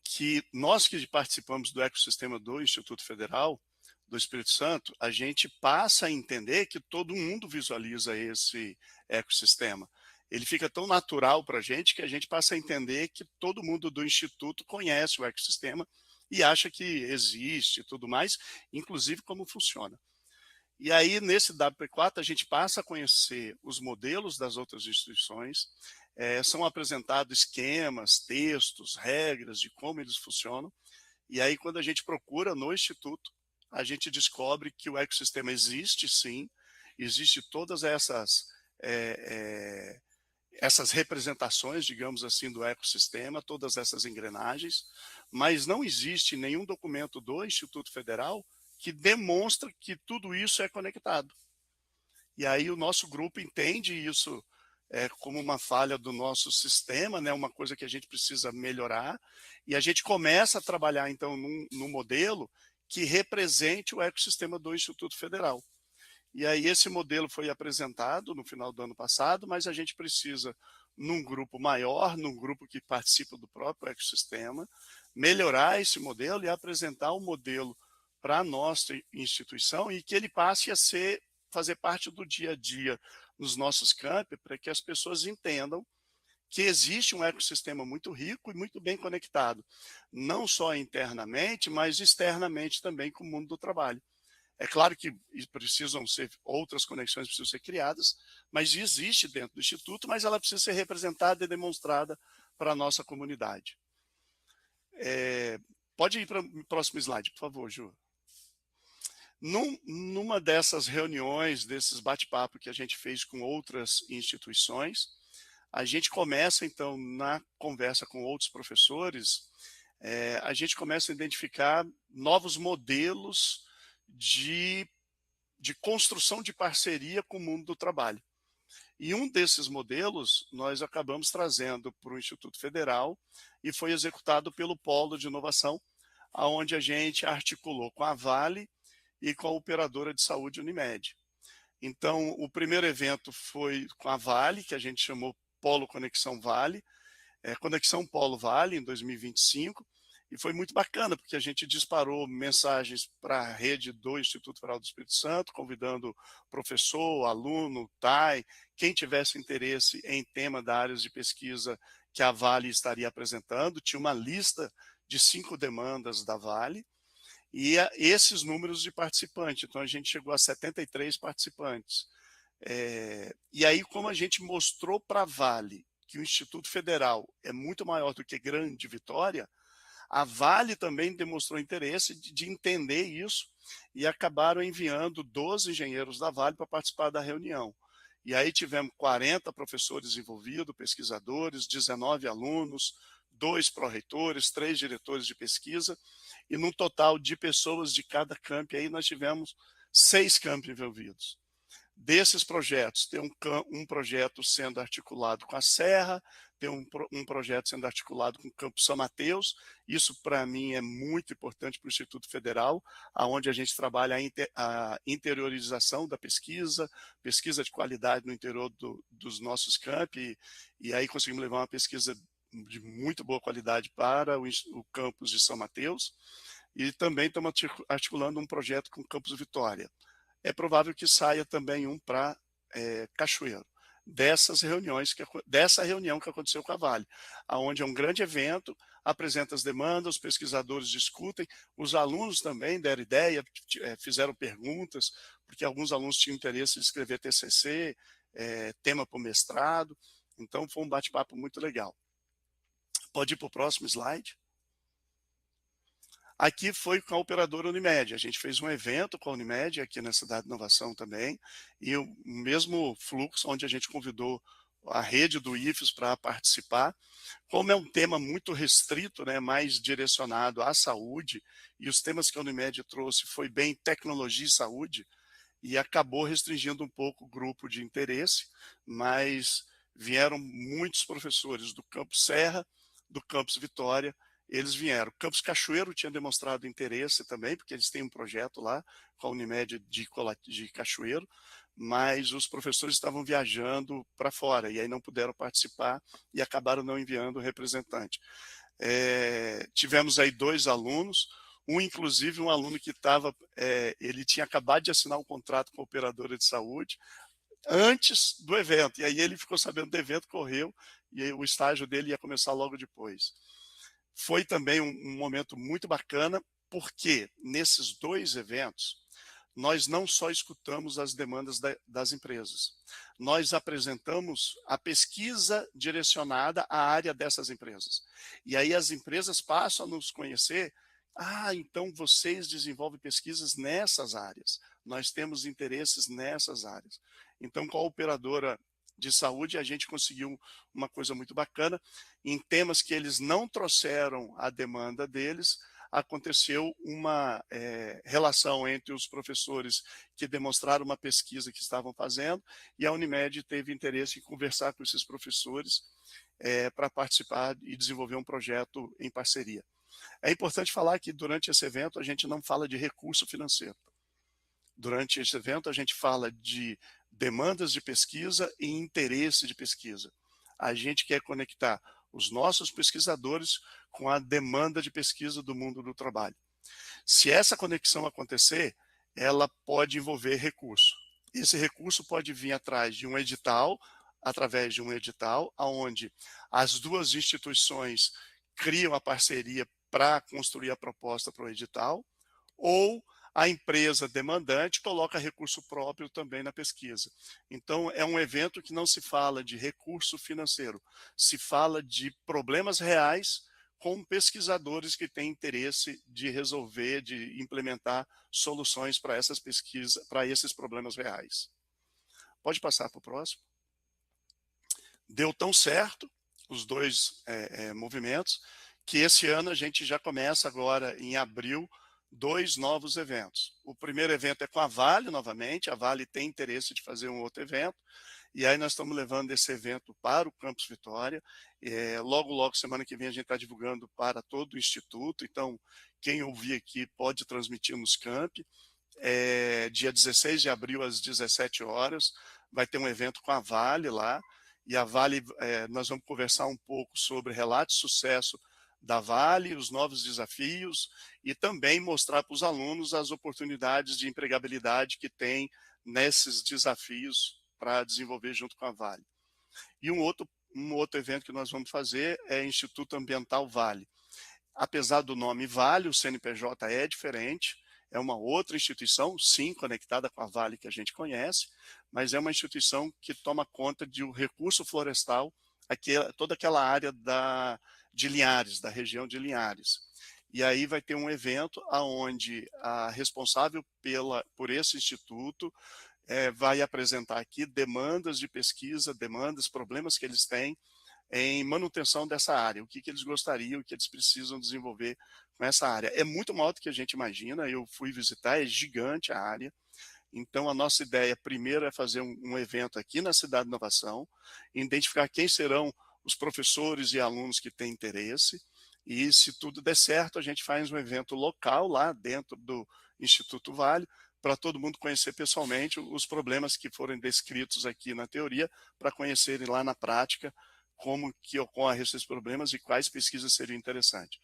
Que nós que participamos do ecossistema do Instituto Federal do Espírito Santo, a gente passa a entender que todo mundo visualiza esse ecossistema. Ele fica tão natural para a gente passa a entender que todo mundo do Instituto conhece o ecossistema e acha que existe e tudo mais, inclusive como funciona. E aí, nesse WP4, a gente passa a conhecer os modelos das outras instituições, são apresentados esquemas, textos, regras de como eles funcionam, e aí, quando a gente procura no Instituto, a gente descobre que o ecossistema existe, sim, existe todas essas representações, digamos assim, do ecossistema, todas essas engrenagens, mas não existe nenhum documento do Instituto Federal que demonstra que tudo isso é conectado. E aí o nosso grupo entende isso como uma falha do nosso sistema, né, uma coisa que a gente precisa melhorar, e a gente começa a trabalhar, então, num modelo que represente o ecossistema do Instituto Federal. E aí esse modelo foi apresentado no final do ano passado, mas a gente precisa, num grupo maior, num grupo que participa do próprio ecossistema, melhorar esse modelo e apresentar um modelo para a nossa instituição e que ele passe a fazer parte do dia a dia nos nossos campi, para que as pessoas entendam que existe um ecossistema muito rico e muito bem conectado, não só internamente, mas externamente também com o mundo do trabalho. É claro que precisam ser outras conexões, precisam ser criadas, mas existe dentro do Instituto, mas ela precisa ser representada e demonstrada para a nossa comunidade. Pode ir para o próximo slide, por favor, Ju. Numa dessas reuniões, desses bate-papo que a gente fez com outras instituições, a gente começa, então, na conversa com outros professores, a gente começa a identificar novos modelos de construção de parceria com o mundo do trabalho. E um desses modelos nós acabamos trazendo para o Instituto Federal e foi executado pelo Polo de Inovação, onde a gente articulou com a Vale e com a operadora de saúde Unimed. Então, o primeiro evento foi com a Vale, que a gente chamou Polo Conexão Vale, Conexão Polo Vale, em 2025, e foi muito bacana, porque a gente disparou mensagens para a rede do Instituto Federal do Espírito Santo, convidando professor, aluno, TAI, quem tivesse interesse em tema da área de pesquisa que a Vale estaria apresentando. Tinha uma lista de 5 demandas da Vale, e esses números de participantes. Então, a gente chegou a 73 participantes. E aí, como a gente mostrou para a Vale que o Instituto Federal é muito maior do que Grande Vitória, a Vale também demonstrou interesse de entender isso e acabaram enviando 12 engenheiros da Vale para participar da reunião. E aí tivemos 40 professores envolvidos, pesquisadores, 19 alunos, 2 pró-reitores, 3 diretores de pesquisa, e num total de pessoas de cada camp, aí nós tivemos 6 campi envolvidos. Desses projetos, tem um projeto sendo articulado com a Serra, tem um projeto sendo articulado com o Campus São Mateus. Isso, para mim, é muito importante para o Instituto Federal, onde a gente trabalha a interiorização da pesquisa de qualidade no interior dos nossos campi, e aí conseguimos levar uma pesquisa de muito boa qualidade para o campus de São Mateus, e também estamos articulando um projeto com o Campus Vitória. É provável que saia também um para Cachoeiro, dessa reunião que aconteceu com a Vale, onde é um grande evento, apresenta as demandas, os pesquisadores discutem, os alunos também deram ideia, fizeram perguntas, porque alguns alunos tinham interesse em escrever TCC, tema para o mestrado, então foi um bate-papo muito legal. Pode ir para o próximo slide. Aqui foi com a operadora Unimed. A gente fez um evento com a Unimed aqui na Cidade de Inovação também, e o mesmo fluxo onde a gente convidou a rede do IFES para participar. Como é um tema muito restrito, né, mais direcionado à saúde, e os temas que a Unimed trouxe foi bem tecnologia e saúde, e acabou restringindo um pouco o grupo de interesse, mas vieram muitos professores do Campus Serra, do Campus Vitória. Eles vieram. O Campus Cachoeiro tinha demonstrado interesse também, porque eles têm um projeto lá com a Unimed de Cachoeiro, mas os professores estavam viajando para fora e aí não puderam participar e acabaram não enviando o representante. Tivemos aí 2 alunos, inclusive um aluno que ele tinha acabado de assinar um contrato com a operadora de saúde antes do evento, e aí ele ficou sabendo do evento, correu, e aí o estágio dele ia começar logo depois. Foi também um momento muito bacana, porque nesses 2 eventos, nós não só escutamos as demandas das empresas, nós apresentamos a pesquisa direcionada à área dessas empresas. E aí as empresas passam a nos conhecer, então vocês desenvolvem pesquisas nessas áreas, nós temos interesses nessas áreas. Então, com a operadora de saúde, a gente conseguiu uma coisa muito bacana. Em temas que eles não trouxeram a demanda deles, aconteceu uma relação entre os professores que demonstraram uma pesquisa que estavam fazendo, e a Unimed teve interesse em conversar com esses professores para participar e desenvolver um projeto em parceria. É importante falar que durante esse evento a gente não fala de recurso financeiro. Durante esse evento a gente fala de demandas de pesquisa e interesse de pesquisa. A gente quer conectar os nossos pesquisadores com a demanda de pesquisa do mundo do trabalho. Se essa conexão acontecer, ela pode envolver recurso. Esse recurso pode vir através de um edital, onde as 2 instituições criam a parceria para construir a proposta para o edital, ou a empresa demandante coloca recurso próprio também na pesquisa. Então, é um evento que não se fala de recurso financeiro, se fala de problemas reais com pesquisadores que têm interesse de resolver, de implementar soluções para essas pesquisas, para esses problemas reais. Pode passar para o próximo. Deu tão certo os 2 movimentos, que esse ano a gente já começa agora em abril 2 novos eventos. O primeiro evento é com a Vale novamente, a Vale tem interesse de fazer um outro evento, e aí nós estamos levando esse evento para o Campus Vitória. Logo, semana que vem, a gente está divulgando para todo o Instituto, então quem ouvir aqui pode transmitir nos campi. Dia 16 de abril, às 17 horas, vai ter um evento com a Vale lá, e a Vale, nós vamos conversar um pouco sobre relato de sucesso da Vale, os novos desafios, e também mostrar para os alunos as oportunidades de empregabilidade que tem nesses desafios para desenvolver junto com a Vale. E um outro evento que nós vamos fazer é Instituto Ambiental Vale. Apesar do nome Vale, o CNPJ é diferente, é uma outra instituição, sim, conectada com a Vale que a gente conhece, mas é uma instituição que toma conta de um recurso florestal, toda aquela área de Linhares, da região de Linhares. E aí vai ter um evento onde a responsável por esse instituto vai apresentar aqui demandas de pesquisa, problemas que eles têm em manutenção dessa área, o que eles gostariam, o que eles precisam desenvolver com essa área. É muito maior do que a gente imagina, eu fui visitar, é gigante a área. Então, a nossa ideia primeiro é fazer um evento aqui na Cidade de Inovação, identificar quem serão os professores e alunos que têm interesse, e se tudo der certo, a gente faz um evento local lá dentro do Instituto Vale, para todo mundo conhecer pessoalmente os problemas que foram descritos aqui na teoria, para conhecerem lá na prática como que ocorrem esses problemas e quais pesquisas seriam interessantes.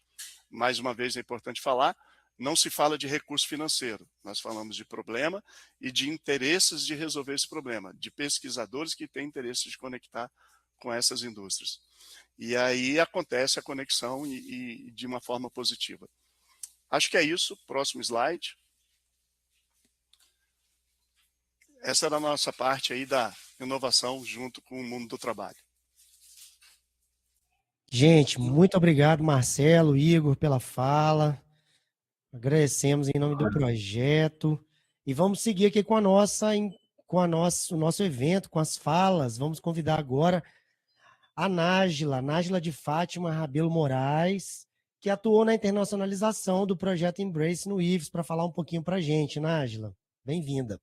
Mais uma vez, é importante falar, não se fala de recurso financeiro, nós falamos de problema e de interesses de resolver esse problema, de pesquisadores que têm interesse de conectar com essas indústrias. E aí acontece a conexão e de uma forma positiva. Acho que é isso. Próximo slide. Essa era a nossa parte aí da inovação junto com o mundo do trabalho. Gente, muito obrigado, Marcelo, Igor, pela fala. Agradecemos em nome do projeto. E vamos seguir aqui com o nosso evento, com as falas. Vamos convidar agora a Nájila de Fátima Rabelo Moraes, que atuou na internacionalização do projeto Embrace no IFES, para falar um pouquinho para a gente. Nájila, bem-vinda.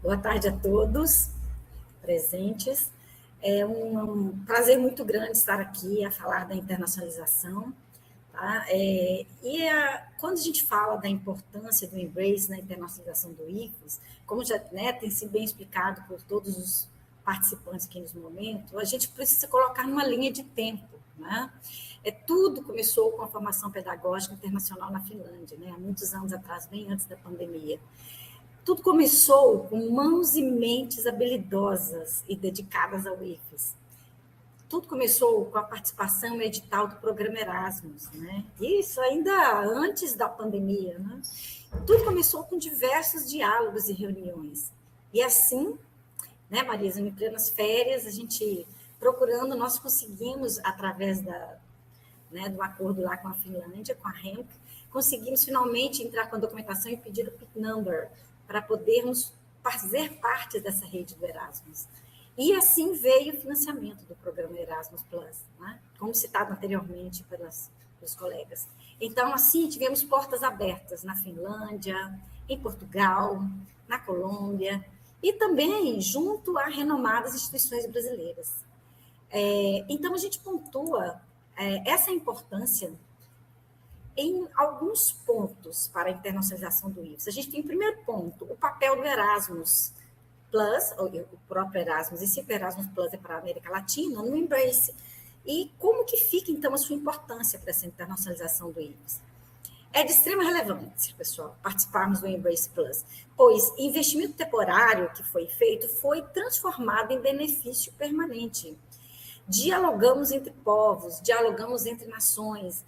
Boa tarde a todos presentes. É um prazer muito grande estar aqui a falar da internacionalização. Tá? Quando a gente fala da importância do Embrace na internacionalização do IFES, como já tem sido bem explicado por todos os participantes aqui nesse momento, a gente precisa colocar numa linha de tempo. Né? Tudo começou com a formação pedagógica internacional na Finlândia, há muitos anos atrás, bem antes da pandemia. Tudo começou com mãos e mentes habilidosas e dedicadas ao IFES. Tudo começou com a participação no edital do programa Erasmus, Isso ainda antes da pandemia, Tudo começou com diversos diálogos e reuniões. E assim, Marisa, em plenas férias, a gente procurando, nós conseguimos, através do acordo lá com a Finlândia, com a REMC, conseguimos finalmente entrar com a documentação e pedir o PIC number para podermos fazer parte dessa rede do Erasmus. E assim veio o financiamento do programa Erasmus+, como citado anteriormente pelos colegas. Então, assim, tivemos portas abertas na Finlândia, em Portugal, na Colômbia, e também junto a renomadas instituições brasileiras. Então, a gente pontua essa importância em alguns pontos para a internacionalização do IFES. A gente tem o primeiro ponto, o papel do Erasmus+, o próprio Erasmus, e se o Erasmus Plus é para a América Latina, no Embrace. E como que fica, então, a sua importância para essa internacionalização do IFES? É de extrema relevância, pessoal, participarmos do Embrace Plus, pois investimento temporário que foi feito foi transformado em benefício permanente. Dialogamos entre povos, dialogamos entre nações.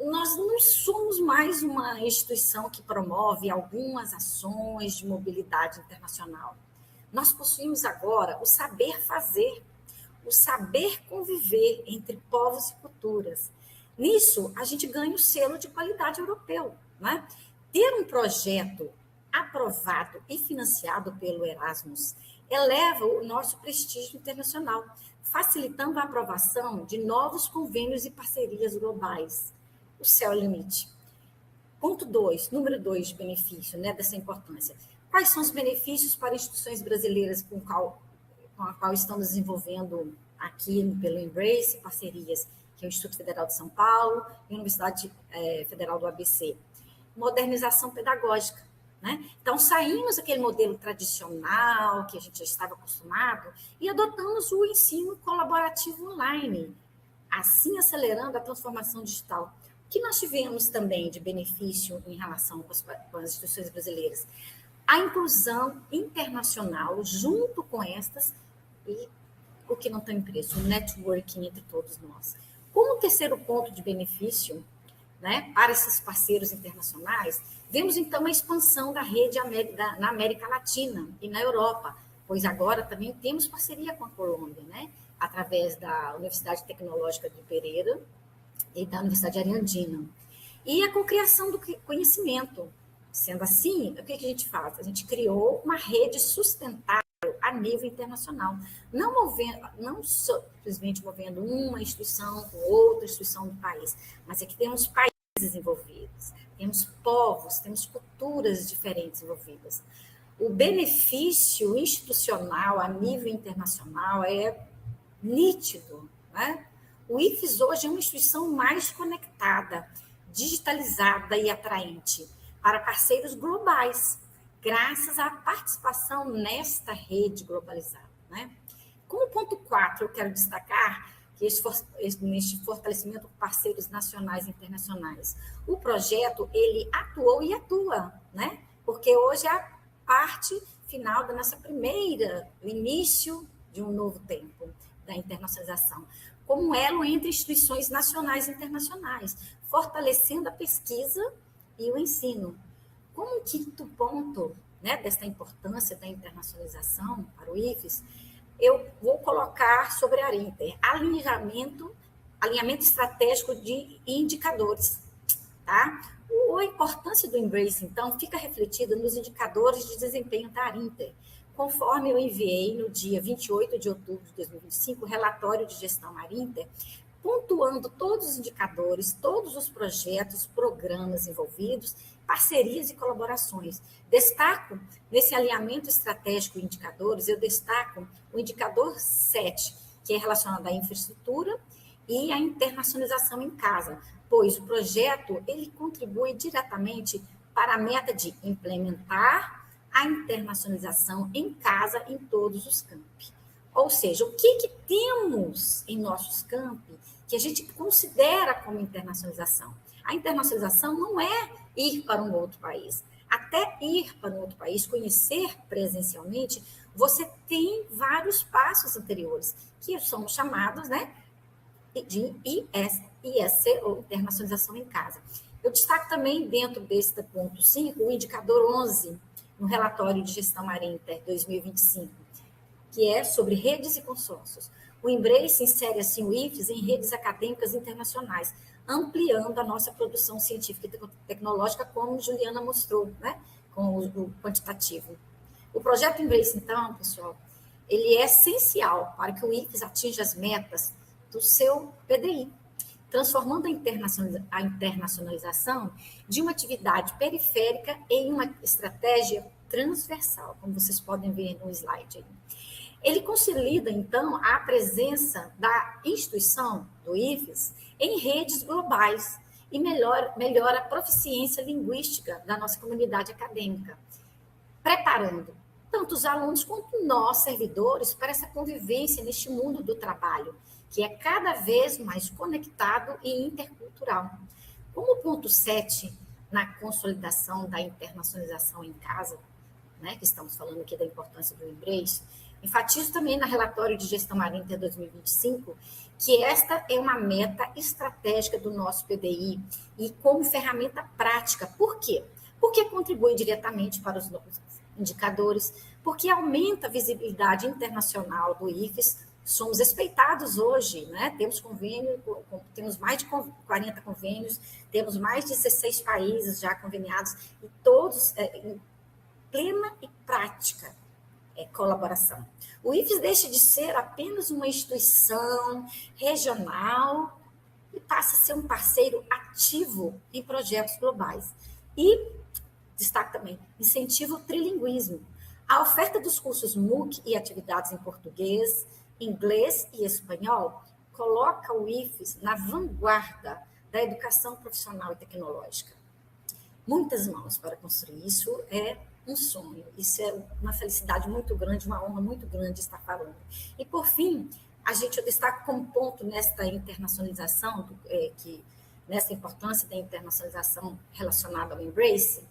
Nós não somos mais uma instituição que promove algumas ações de mobilidade internacional. Nós possuímos agora o saber fazer, o saber conviver entre povos e culturas. Nisso, a gente ganha o selo de qualidade europeu. Ter um projeto aprovado e financiado pelo Erasmus eleva o nosso prestígio internacional, facilitando a aprovação de novos convênios e parcerias globais. O céu é o limite. Ponto 2, número 2 de benefício, dessa importância. Quais são os benefícios para instituições brasileiras com a qual estamos desenvolvendo aqui pelo Embrace, parcerias, que é o Instituto Federal de São Paulo e a Universidade Federal do ABC? Modernização pedagógica. Então, saímos daquele modelo tradicional que a gente já estava acostumado e adotamos o ensino colaborativo online, assim acelerando a transformação digital. O que nós tivemos também de benefício em relação com as instituições brasileiras? A inclusão internacional junto com estas e o que não tem preço, o networking entre todos nós. Como terceiro ponto de benefício, para esses parceiros internacionais, vemos então a expansão da rede na América Latina e na Europa, pois agora também temos parceria com a Colômbia, através da Universidade Tecnológica de Pereira e da Universidade Ariandina. E a cocriação do conhecimento. Sendo assim, o que a gente faz? A gente criou uma rede sustentável a nível internacional, não simplesmente movendo uma instituição com outra instituição do país, mas é que temos países envolvidos, temos povos, temos culturas diferentes envolvidas. O benefício institucional a nível internacional é nítido, né? O IFES hoje é uma instituição mais conectada, digitalizada e atraente para parceiros globais, graças à participação nesta rede globalizada, né? Como ponto 4, eu quero destacar que neste fortalecimento com parceiros nacionais e internacionais, o projeto, ele atuou e atua, né? Porque hoje é a parte final da nossa o início de um novo tempo da internacionalização, como elo entre instituições nacionais e internacionais, fortalecendo a pesquisa e o ensino. Como quinto ponto, né, desta importância da internacionalização para o IFES, eu vou colocar sobre a Arinter, alinhamento estratégico de indicadores, tá? A importância do Embrace, então, fica refletida nos indicadores de desempenho da Arinter, conforme eu enviei no dia 28 de outubro de 2025, o relatório de gestão Arinter, pontuando todos os indicadores, todos os projetos, programas envolvidos, parcerias e colaborações. Destaco, nesse alinhamento estratégico de indicadores, eu destaco o indicador 7, que é relacionado à infraestrutura e à internacionalização em casa, pois o projeto ele contribui diretamente para a meta de implementar a internacionalização em casa em todos os campi. Ou seja, o que temos em nossos campi que a gente considera como internacionalização? A internacionalização não é ir para um outro país. Até ir para um outro país, conhecer presencialmente, você tem vários passos anteriores, que são chamados, né, de ISC, ou internacionalização em casa. Eu destaco também, dentro deste ponto 5, o indicador 11, no relatório de gestão Arinter 2025, que é sobre redes e consórcios. O Embrace insere, assim, o IFES em redes acadêmicas internacionais, ampliando a nossa produção científica e tecnológica, como Juliana mostrou, né, com o quantitativo. O projeto Embrace, então, pessoal, ele é essencial para que o IFES atinja as metas do seu PDI, transformando a internacionalização de uma atividade periférica em uma estratégia transversal, como vocês podem ver no slide aí. Ele consolida, então, a presença da instituição, do IFES, em redes globais e melhora a proficiência linguística da nossa comunidade acadêmica, preparando tanto os alunos quanto nós, servidores, para essa convivência neste mundo do trabalho, que é cada vez mais conectado e intercultural. Como ponto 7, na consolidação da internacionalização em casa, né, que estamos falando aqui da importância do Embrace, enfatizo também no relatório de gestão Arinter 2025 que esta é uma meta estratégica do nosso PDI e como ferramenta prática. Por quê? Porque contribui diretamente para os novos indicadores, porque aumenta a visibilidade internacional do IFES. Somos respeitados hoje, né? Temos convênio, temos mais de 40 convênios, temos mais de 16 países já conveniados, e todos em plena e prática colaboração. O IFES deixa de ser apenas uma instituição regional e passa a ser um parceiro ativo em projetos globais. E, destaque também, incentiva o trilinguismo. A oferta dos cursos MOOC e atividades em português, inglês e espanhol coloca o IFES na vanguarda da educação profissional e tecnológica. Muitas mãos para construir, isso é um sonho, isso é uma felicidade muito grande, uma honra muito grande estar falando. E, por fim, eu destaco como ponto nesta internacionalização, nessa importância da internacionalização relacionada ao Embrace,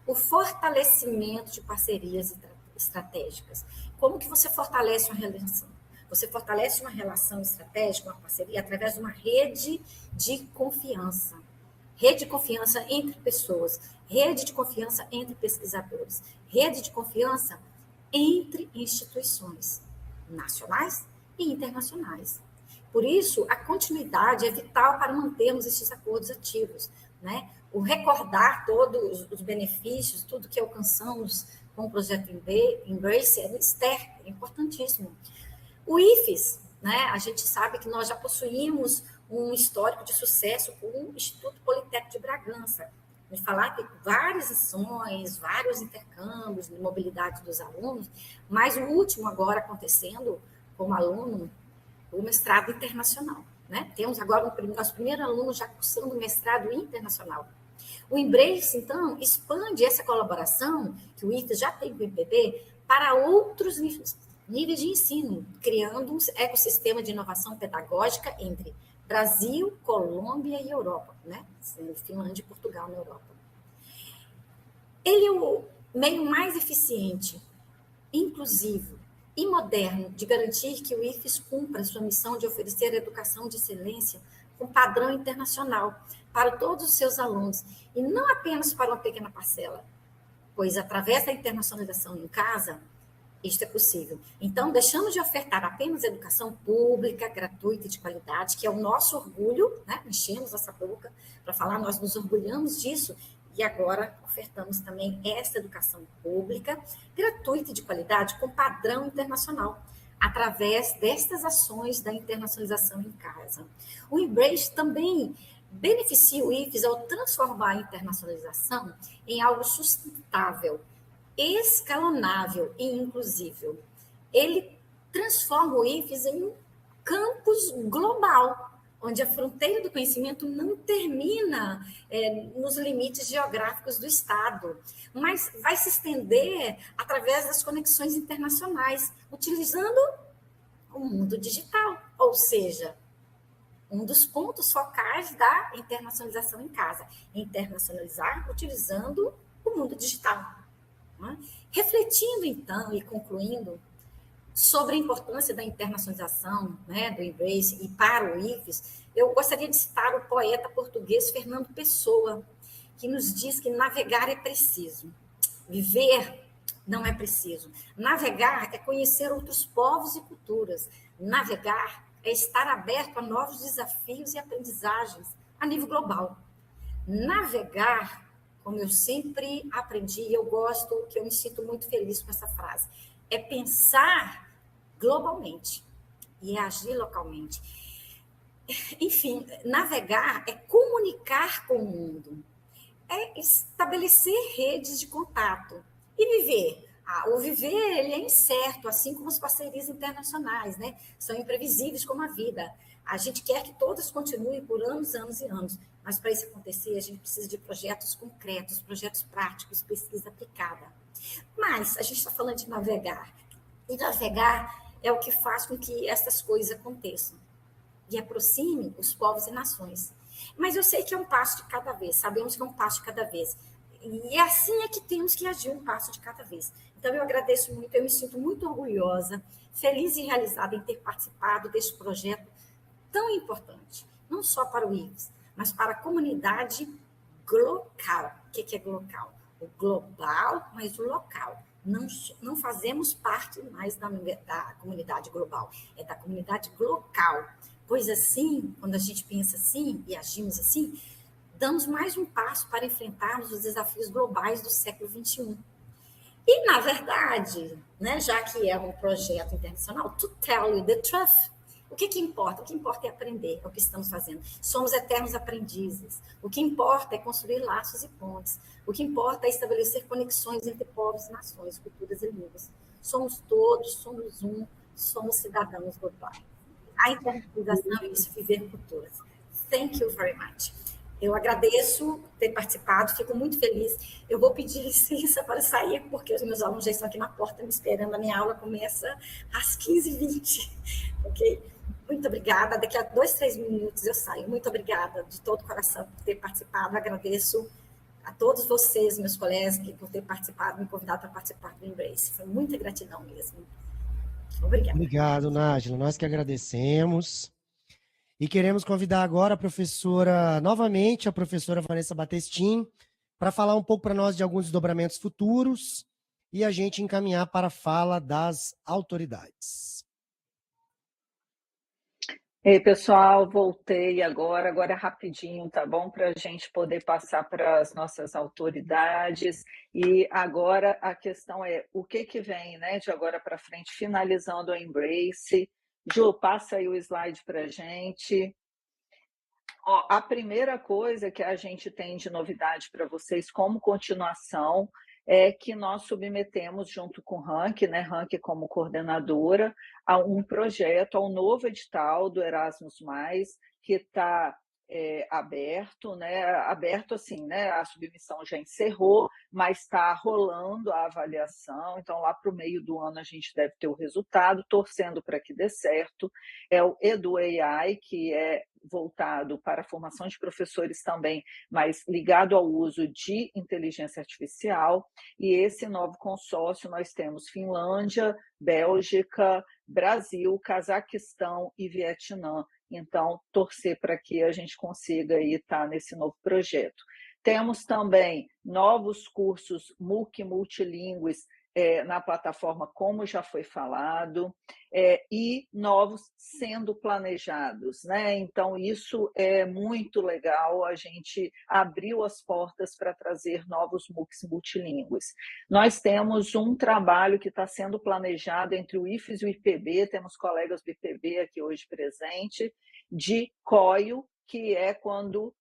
o fortalecimento de parcerias estratégicas. Como que você fortalece uma relação? Você fortalece uma relação estratégica, uma parceria, através de uma rede de confiança. Rede de confiança entre pessoas, rede de confiança entre pesquisadores, rede de confiança entre instituições nacionais e internacionais. Por isso, a continuidade é vital para mantermos esses acordos ativos, né? O recordar todos os benefícios, tudo que alcançamos com o projeto Embrace é o STER, é importantíssimo. O IFES, né, a gente sabe que nós já possuímos um histórico de sucesso com o Instituto Politécnico de Bragança. De falar que várias ações, vários intercâmbios de mobilidade dos alunos, mas o último agora acontecendo como aluno, o mestrado internacional. Né? Temos agora nosso primeiro aluno já cursando o mestrado internacional. O Embrace, então, expande essa colaboração que o IFES já tem com o IPB para outros níveis de ensino, criando um ecossistema de inovação pedagógica entre Brasil, Colômbia e Europa, né? Finlândia e Portugal na Europa. Ele é o meio mais eficiente, inclusivo e moderno de garantir que o IFES cumpra sua missão de oferecer educação de excelência com padrão internacional para todos os seus alunos, e não apenas para uma pequena parcela, pois através da internacionalização em casa, isto é possível. Então, deixamos de ofertar apenas educação pública, gratuita e de qualidade, que é o nosso orgulho, né? Enchemos essa boca para falar, nós nos orgulhamos disso, e agora ofertamos também essa educação pública, gratuita e de qualidade, com padrão internacional, através destas ações da internacionalização em casa. O Embrace também beneficia o IFES ao transformar a internacionalização em algo sustentável, escalonável e inclusível. Ele transforma o IFES em um campus global, onde a fronteira do conhecimento não termina nos limites geográficos do Estado, mas vai se estender através das conexões internacionais, utilizando o mundo digital, ou seja, um dos pontos focais da internacionalização em casa, internacionalizar utilizando o mundo digital. Refletindo, então, e concluindo sobre a importância da internacionalização, né, do Embrace e para o IFES, eu gostaria de citar o poeta português Fernando Pessoa, que nos diz que navegar é preciso, viver não é preciso. Navegar é conhecer outros povos e culturas. Navegar é estar aberto a novos desafios e aprendizagens a nível global. Navegar, como eu sempre aprendi, e eu gosto, que eu me sinto muito feliz com essa frase, é pensar globalmente e agir localmente. Enfim, navegar é comunicar com o mundo, é estabelecer redes de contato e viver. O viver, ele é incerto, assim como as parcerias internacionais, né? São imprevisíveis como a vida. A gente quer que todas continuem por anos, anos e anos, mas para isso acontecer, a gente precisa de projetos concretos, projetos práticos, pesquisa aplicada. Mas a gente está falando de navegar, e navegar é o que faz com que essas coisas aconteçam e aproxime os povos e nações. Mas eu sei que é um passo de cada vez, sabemos que é um passo de cada vez. E assim é que temos que agir, um passo de cada vez. Então, eu agradeço muito, eu me sinto muito orgulhosa, feliz e realizada em ter participado deste projeto tão importante, não só para o IFES, mas para a comunidade local. O que é local? O global, mas o local. Não fazemos parte mais da comunidade global, é da comunidade local. Pois assim, quando a gente pensa assim e agimos assim, damos mais um passo para enfrentarmos os desafios globais do século XXI. E, na verdade, né, já que é um projeto internacional, to tell you the truth, o que importa? O que importa é aprender, é o que estamos fazendo. Somos eternos aprendizes. O que importa é construir laços e pontes. O que importa é estabelecer conexões entre povos, nações, culturas e línguas. Somos todos, somos um, somos cidadãos globais. A internacionalização é isso, viver culturas. Thank you very much. Eu agradeço ter participado, fico muito feliz. Eu vou pedir licença para sair, porque os meus alunos já estão aqui na porta me esperando. A minha aula começa às 15h20, ok? Muito obrigada. Daqui a 2, 3 minutos eu saio. Muito obrigada de todo o coração por ter participado. Agradeço a todos vocês, meus colegas, por ter participado, me convidado para participar do Embrace. Foi muita gratidão mesmo. Obrigada. Obrigado, Nájila. Nós que agradecemos. E queremos convidar agora a professora, novamente, a professora Vanessa Batestin, para falar um pouco para nós de alguns desdobramentos futuros e a gente encaminhar para a fala das autoridades. Ei, pessoal, voltei agora é rapidinho, tá bom? Para a gente poder passar para as nossas autoridades. E agora a questão é o que vem, né, de agora para frente, finalizando a Embrace. Ju, passa aí o slide para a gente. Ó, a primeira coisa que a gente tem de novidade para vocês como continuação é que nós submetemos junto com o Rank, né, Rank como coordenadora, a um projeto, ao novo edital do Erasmus+, que está aberto, né, aberto assim, né, a submissão já encerrou, mas está rolando a avaliação, então lá para o meio do ano a gente deve ter o resultado, torcendo para que dê certo. É o EduAI, que é voltado para a formação de professores também, mas ligado ao uso de inteligência artificial. E esse novo consórcio nós temos Finlândia, Bélgica, Brasil, Cazaquistão e Vietnã. Então, torcer para que a gente consiga aí estar nesse novo projeto. Temos também novos cursos MOOC multilingües na plataforma, como já foi falado, e novos sendo planejados, né? Então, isso é muito legal, a gente abriu as portas para trazer novos MOOCs multilingües. Nós temos um trabalho que está sendo planejado entre o IFES e o IPB, temos colegas do IPB aqui hoje presente, de COIO, que é quando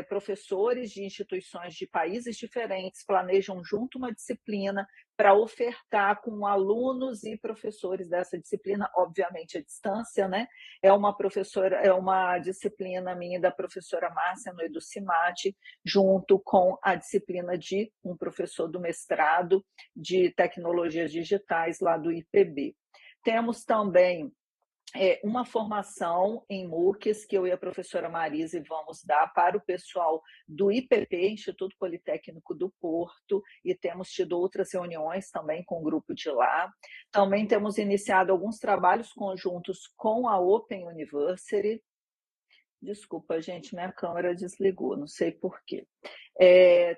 professores de instituições de países diferentes planejam junto uma disciplina para ofertar com alunos e professores dessa disciplina, obviamente à distância, né? É uma disciplina minha da professora Márcia no EduCimate, junto com a disciplina de um professor do mestrado de tecnologias digitais lá do IPB. Temos também uma formação em MOOCs que eu e a professora Marise vamos dar para o pessoal do IPP, Instituto Politécnico do Porto, e temos tido outras reuniões também com o grupo de lá. Também temos iniciado alguns trabalhos conjuntos com a Open University. Desculpa, gente, minha câmera desligou, não sei por quê.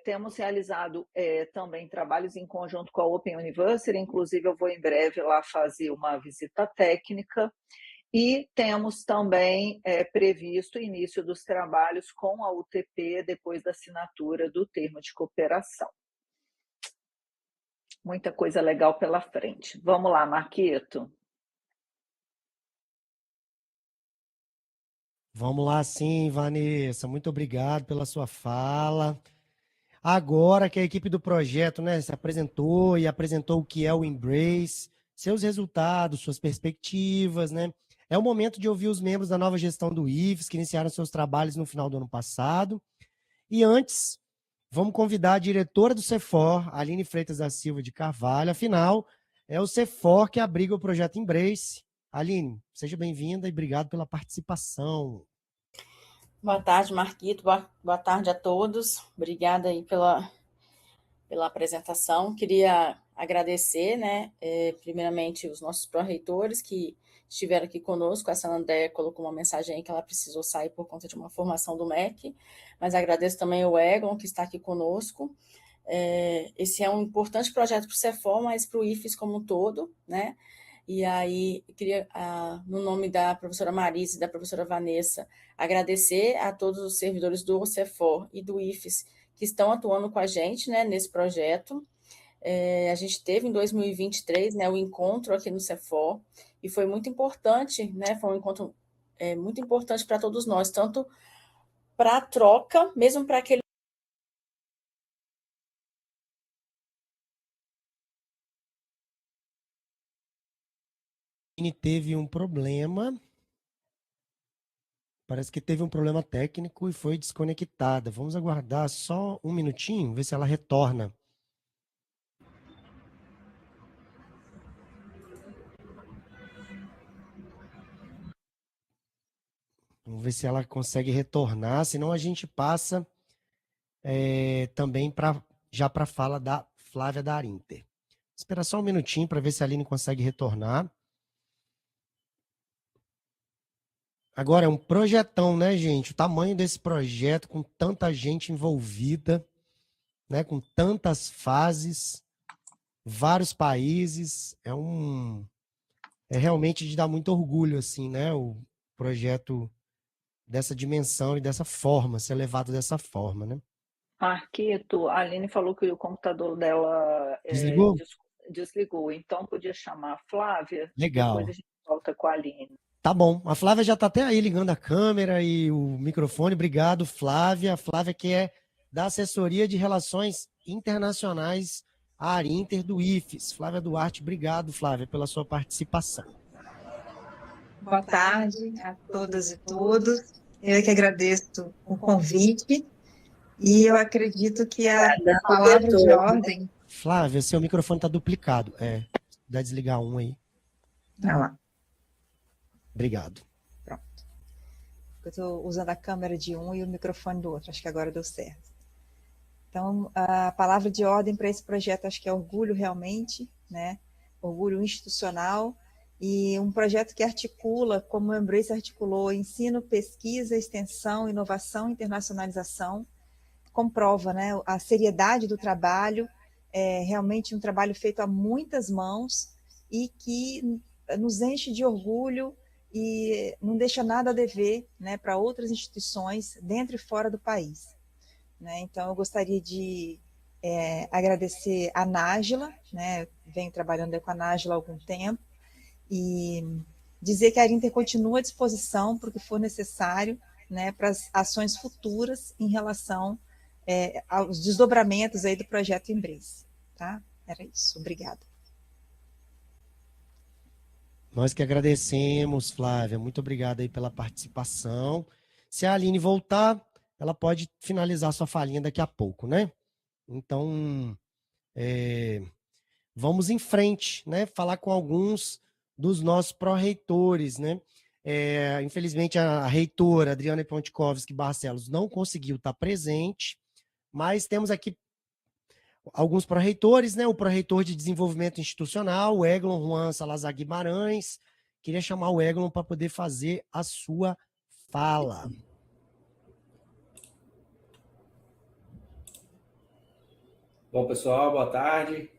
Temos realizado também trabalhos em conjunto com a Open University, inclusive eu vou em breve lá fazer uma visita técnica, e temos também previsto o início dos trabalhos com a UTP depois da assinatura do termo de cooperação. Muita coisa legal pela frente. Vamos lá, Marquito. Vamos lá sim, Vanessa. Muito obrigado pela sua fala. Agora que a equipe do projeto, né, se apresentou e apresentou o que é o Embrace, seus resultados, suas perspectivas, né? É o momento de ouvir os membros da nova gestão do IFES, que iniciaram seus trabalhos no final do ano passado. E antes, vamos convidar a diretora do CEFOR, Aline Freitas da Silva de Carvalho. Afinal, é o CEFOR que abriga o projeto Embrace. Aline, seja bem-vinda e obrigado pela participação. Boa tarde, Marquito. Boa tarde a todos. Obrigada aí pela apresentação. Queria agradecer, né, primeiramente os nossos pró-reitores que estiveram aqui conosco. A Sandra Andréa colocou uma mensagem aí que ela precisou sair por conta de uma formação do MEC, mas agradeço também o Egon, que está aqui conosco. Esse é um importante projeto para o CEFOR, mas para o IFES como um todo, né? E aí, eu queria, no nome da professora Marise e da professora Vanessa, agradecer a todos os servidores do CEFOR e do IFES que estão atuando com a gente, né, nesse projeto. A gente teve em 2023, né, o encontro aqui no CEFOR, e foi muito importante, né, foi um encontro muito importante para todos nós, tanto para a troca, mesmo para aquele teve um problema, parece que teve um problema técnico e foi desconectada. Vamos aguardar só um minutinho, ver se ela retorna. Vamos ver se ela consegue retornar, senão a gente passa também já para a fala da Flávia da Arinter. Espera só um minutinho para ver se a Aline consegue retornar. Agora, é um projetão, né, gente? O tamanho desse projeto, com tanta gente envolvida, né, com tantas fases, vários países, é realmente de dar muito orgulho, assim, né? projeto dessa dimensão e dessa forma, ser levado dessa forma, né? Marquito, a Aline falou que o computador dela Desligou? desligou, então podia chamar a Flávia, depois a Legal. gente volta com a Aline. Tá bom. A Flávia já está até aí ligando a câmera e o microfone. Obrigado, Flávia. A Flávia que é da Assessoria de Relações Internacionais, a Arinter do IFES. Flávia Duarte, obrigado, Flávia, pela sua participação. Boa tarde a todas e todos. Eu que agradeço o convite e eu acredito que a palavra de ordem... Flávia, seu microfone está duplicado. Dá desligar um aí. Tá lá. Obrigado. Pronto. Eu estou usando a câmera de um e o microfone do outro. Acho que agora deu certo. Então, a palavra de ordem para esse projeto acho que é orgulho realmente, né? Orgulho institucional e um projeto que articula, como o Embrace articulou, ensino, pesquisa, extensão, inovação, internacionalização, comprova, né, a seriedade do trabalho, realmente um trabalho feito a muitas mãos e que nos enche de orgulho e não deixa nada a dever, né, para outras instituições dentro e fora do país. Né? Então, eu gostaria de agradecer a Nájila, né, venho trabalhando com a Nájila há algum tempo, e dizer que a Arinter continua à disposição para o que for necessário, né, para as ações futuras em relação aos desdobramentos aí do projeto Embrace. Tá? Era isso. Obrigada. Nós que agradecemos, Flávia. Muito obrigado aí pela participação. Se a Aline voltar, ela pode finalizar sua falinha daqui a pouco, né? Então, vamos em frente, né? Falar com alguns dos nossos pró-reitores, né? Infelizmente, a reitora Adriana Pontikovski Barcelos não conseguiu estar presente, mas temos aqui alguns pró-reitores, né? O pró-reitor de Desenvolvimento Institucional, o Eglon Juan Salazar Guimarães. Queria chamar o Eglon para poder fazer a sua fala. Bom, pessoal, boa tarde.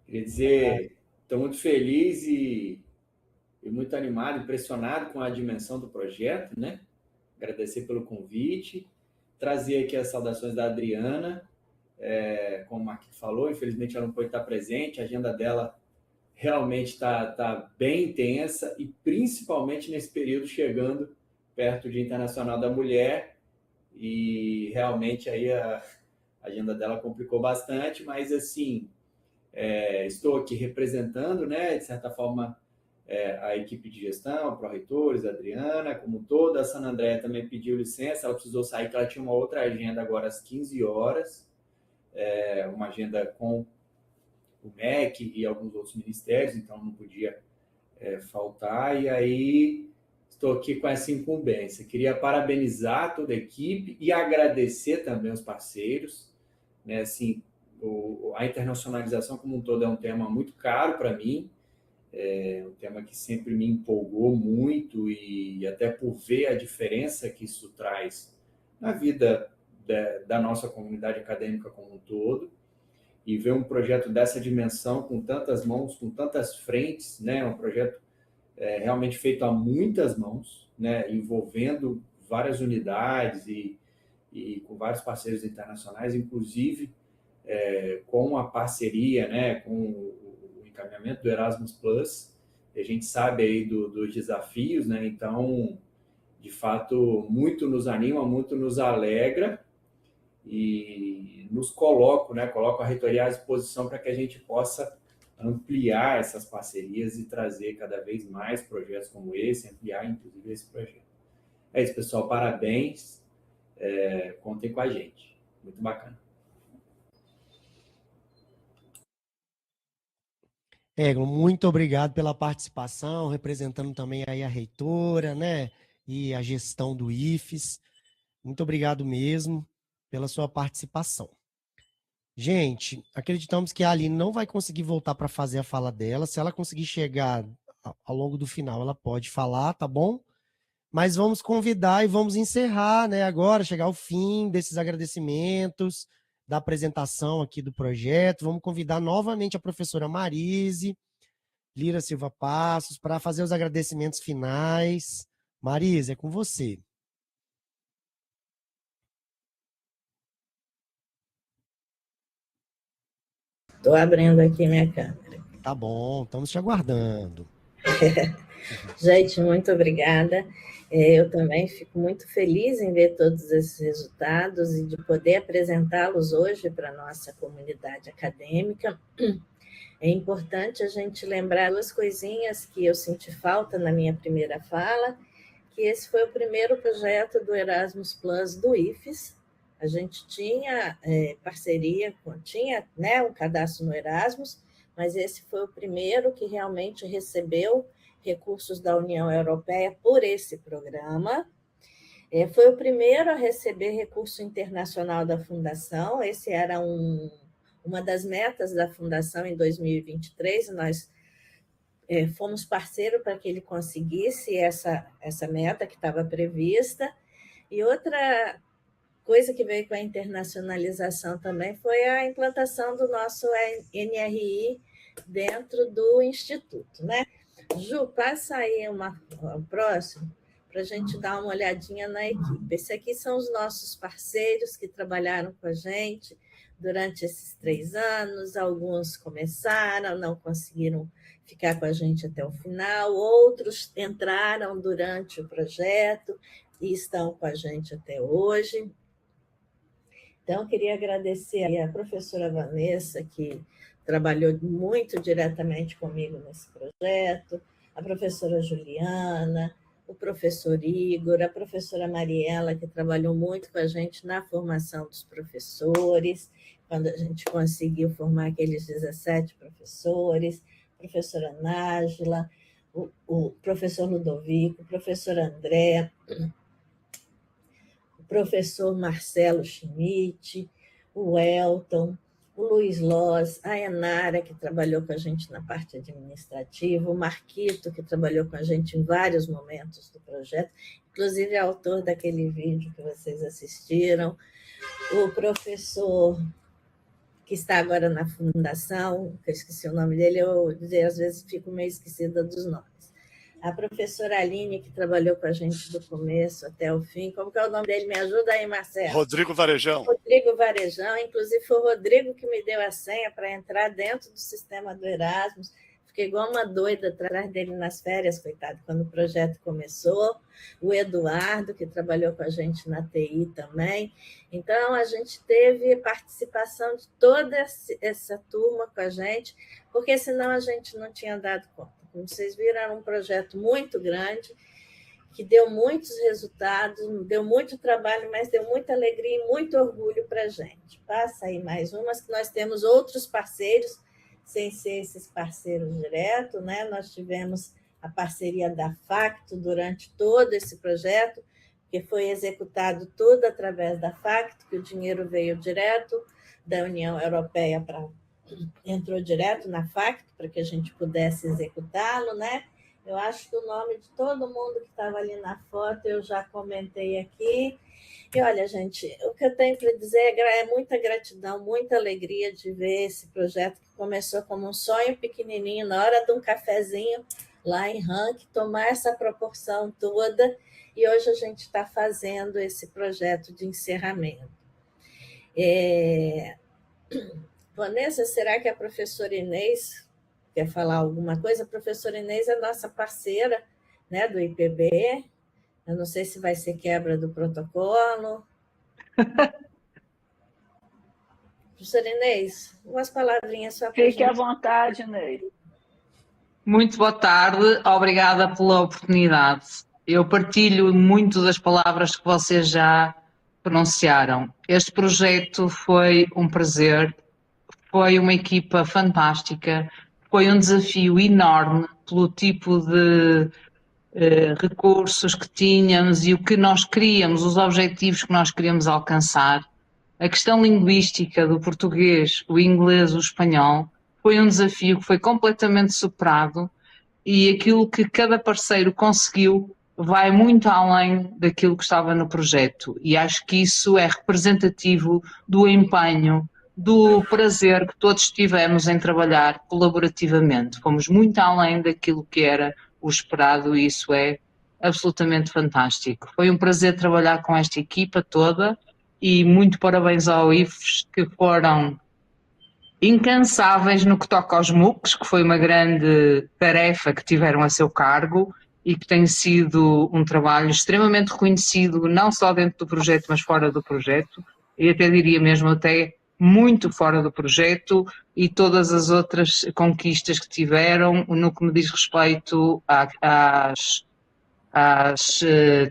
Queria dizer, estou muito feliz e muito animado, impressionado com a dimensão do projeto, né? Agradecer pelo convite, trazer aqui as saudações da Adriana, como o Marquinhos falou, infelizmente ela não pôde estar presente, a agenda dela realmente está bem intensa e principalmente nesse período chegando perto do Dia Internacional da Mulher e realmente aí a agenda dela complicou bastante, mas assim, estou aqui representando, né, de certa forma, a equipe de gestão, pró-reitores, a Adriana, como toda, a Sana Andréa também pediu licença, ela precisou sair, porque ela tinha uma outra agenda agora às 15 horas, uma agenda com o MEC e alguns outros ministérios, então não podia faltar, e aí estou aqui com essa incumbência. Queria parabenizar toda a equipe e agradecer também os parceiros, né, assim, a internacionalização como um todo é um tema muito caro para mim, um tema que sempre me empolgou muito e até por ver a diferença que isso traz na vida da nossa comunidade acadêmica como um todo, e ver um projeto dessa dimensão, com tantas mãos, com tantas frentes, né, um projeto realmente feito a muitas mãos, né, envolvendo várias unidades e com vários parceiros internacionais, inclusive com a parceria, né, com o encaminhamento do Erasmus+, a gente sabe aí dos desafios, né, então, de fato, muito nos anima, muito nos alegra e nos coloco a reitoria à disposição para que a gente possa ampliar essas parcerias e trazer cada vez mais projetos como esse, ampliar, inclusive, esse projeto. É isso, pessoal, parabéns, contem com a gente, muito bacana. Eglon, muito obrigado pela participação, representando também aí a reitora, né, e a gestão do IFES. Muito obrigado mesmo pela sua participação. Gente, acreditamos que a Aline não vai conseguir voltar para fazer a fala dela. Se ela conseguir chegar ao longo do final, ela pode falar, tá bom? Mas vamos convidar e vamos encerrar, né, agora, chegar ao fim desses agradecimentos, da apresentação aqui do projeto. Vamos convidar novamente a professora Marise Lira Silva Passos para fazer os agradecimentos finais. Marisa, é com você. Estou abrindo aqui minha câmera. Tá bom, estamos te aguardando. Gente, muito obrigada. Eu também fico muito feliz em ver todos esses resultados e de poder apresentá-los hoje para a nossa comunidade acadêmica. É importante a gente lembrar duas coisinhas que eu senti falta na minha primeira fala, que esse foi o primeiro projeto do Erasmus Plus do IFES. A gente tinha parceria, tinha, né, um cadastro no Erasmus, mas esse foi o primeiro que realmente recebeu recursos da União Europeia por esse programa. Foi o primeiro a receber recurso internacional da Fundação. Esse era uma das metas da Fundação em 2023, nós fomos parceiro para que ele conseguisse essa meta que estava prevista. E outra coisa que veio com a internacionalização também foi a implantação do nosso NRI dentro do Instituto, né? Ju, passa aí o próximo para a gente dar uma olhadinha na equipe. Esse aqui são os nossos parceiros que trabalharam com a gente durante esses 3 anos. Alguns começaram, não conseguiram ficar com a gente até o final, outros entraram durante o projeto e estão com a gente até hoje. Então, queria agradecer a professora Vanessa, que trabalhou muito diretamente comigo nesse projeto, a professora Juliana, o professor Igor, a professora Mariela, que trabalhou muito com a gente na formação dos professores, quando a gente conseguiu formar aqueles 17 professores, a professora Nájila, o professor Ludovico, o professor André, o professor Marcelo Schmidt, o Elton, o Luiz Loz, a Enara, que trabalhou com a gente na parte administrativa, o Marquito, que trabalhou com a gente em vários momentos do projeto, inclusive é autor daquele vídeo que vocês assistiram, o professor que está agora na Fundação, que eu esqueci o nome dele, eu às vezes fico meio esquecida dos nomes. A professora Aline, que trabalhou com a gente do começo até o fim. Como que é o nome dele? Me ajuda aí, Marcelo. Rodrigo Varejão. Rodrigo Varejão. Inclusive, foi o Rodrigo que me deu a senha para entrar dentro do sistema do Erasmus. Fiquei igual uma doida atrás dele nas férias, coitado, quando o projeto começou. O Eduardo, que trabalhou com a gente na TI também. Então, a gente teve participação de toda essa turma com a gente, porque senão a gente não tinha dado conta. Como vocês viram, era um projeto muito grande, que deu muitos resultados, deu muito trabalho, mas deu muita alegria e muito orgulho para a gente. Passa aí mais umas, que nós temos outros parceiros, sem ser esses parceiros diretos, né? Nós tivemos a parceria da Facto durante todo esse projeto, que foi executado tudo através da Facto, que o dinheiro veio direto da União Europeia entrou direto na Facto para que a gente pudesse executá-lo, né? Eu acho que o nome de todo mundo que estava ali na foto eu já comentei aqui. E olha, gente, o que eu tenho para dizer é muita gratidão, muita alegria de ver esse projeto que começou como um sonho pequenininho, na hora de um cafezinho lá em Rank, tomar essa proporção toda, e hoje a gente está fazendo esse projeto de encerramento. Vanessa, será que a professora Inês quer falar alguma coisa? A professora Inês é nossa parceira, né, do IPB. Eu não sei se vai ser quebra do protocolo. Professora Inês, umas palavrinhas só para Fique à vontade, Ney. Muito boa tarde, obrigada pela oportunidade. Eu partilho muito das palavras que vocês já pronunciaram. Este projeto foi um prazer, foi uma equipa fantástica, foi um desafio enorme pelo tipo de recursos que tínhamos e o que nós queríamos, os objetivos que nós queríamos alcançar. A questão linguística do português, o inglês, o espanhol, foi um desafio que foi completamente superado, e aquilo que cada parceiro conseguiu vai muito além daquilo que estava no projeto, e acho que isso é representativo do empenho, do prazer que todos tivemos em trabalhar colaborativamente. Fomos muito além daquilo que era o esperado, e isso é absolutamente fantástico. Foi um prazer trabalhar com esta equipa toda e muito parabéns ao IFES, que foram incansáveis no que toca aos MOOCs, que foi uma grande tarefa que tiveram a seu cargo e que tem sido um trabalho extremamente reconhecido, não só dentro do projeto, mas fora do projeto, e até diria mesmo até muito fora do projeto, e todas as outras conquistas que tiveram no que me diz respeito às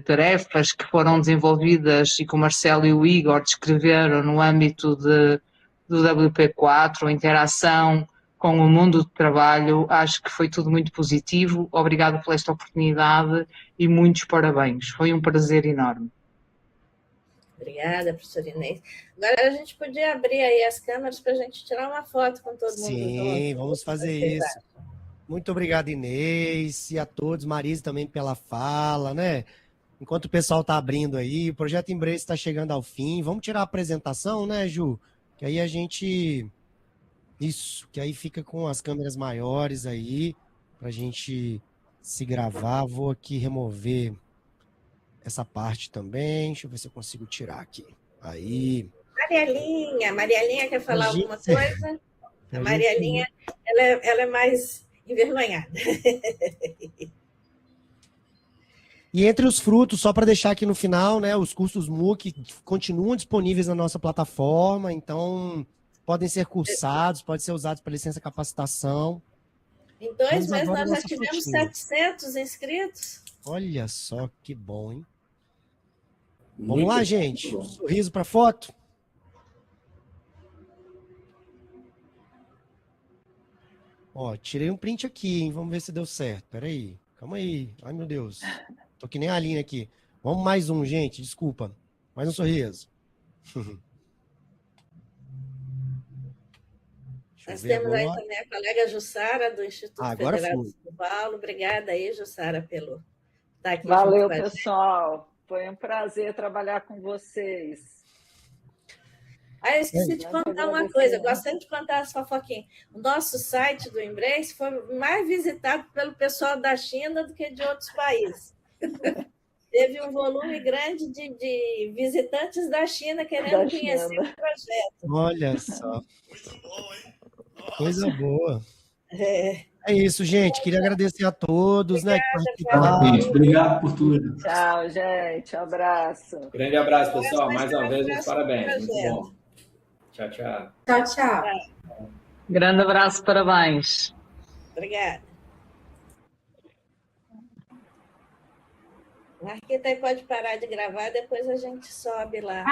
tarefas que foram desenvolvidas e que o Marcelo e o Igor descreveram no âmbito do WP4, a interação com o mundo do trabalho. Acho que foi tudo muito positivo. Obrigado por esta oportunidade e muitos parabéns. Foi um prazer enorme. Obrigada, professora Inês. Agora a gente podia abrir aí as câmeras para a gente tirar uma foto com todo mundo. Sim, vamos fazer isso. Muito obrigado, Inês, e a todos, Marisa também pela fala, né? Enquanto o pessoal está abrindo aí, o projeto Embrace está chegando ao fim. Vamos tirar a apresentação, né, Ju? Que aí a gente... Isso, que aí fica com as câmeras maiores aí, para a gente se gravar. Vou aqui remover essa parte também. Deixa eu ver se eu consigo tirar aqui. Aí. Marialinha quer falar alguma coisa? A Marialinha, ela é mais envergonhada. E entre os frutos, só para deixar aqui no final, né, os cursos MOOC continuam disponíveis na nossa plataforma, então podem ser cursados, podem ser usados para licença capacitação. Em 2 meses nós já tivemos 700 inscritos. Olha só que bom, hein? Vamos lá, gente. Sorriso para foto. Ó, tirei um print aqui, hein? Vamos ver se deu certo. Peraí. Calma aí. Ai, meu Deus. Tô que nem a Aline aqui. Vamos mais um, gente. Desculpa. Mais um sorriso. Nós temos aí também a colega Jussara, do Instituto Federal de São Paulo. Obrigada aí, Jussara, pelo estar aqui. Valeu, pessoal. Foi um prazer trabalhar com vocês. Ah, eu esqueci de contar uma coisa. Eu gosto sempre de contar as fofoquinhas. O nosso site do Embrace foi mais visitado pelo pessoal da China do que de outros países. Teve um volume grande de visitantes da China querendo conhecer o projeto. Olha só. Muito bom, hein? Coisa boa. É isso, gente. Queria agradecer a todos, né? Obrigado por tudo. Tchau, gente. Abraço. Grande abraço, pessoal. Mais uma vez, meus parabéns. Muito bom. Tchau, tchau. Tchau, tchau. Grande abraço, parabéns. Obrigada. Marquita aí pode parar de gravar, depois a gente sobe lá.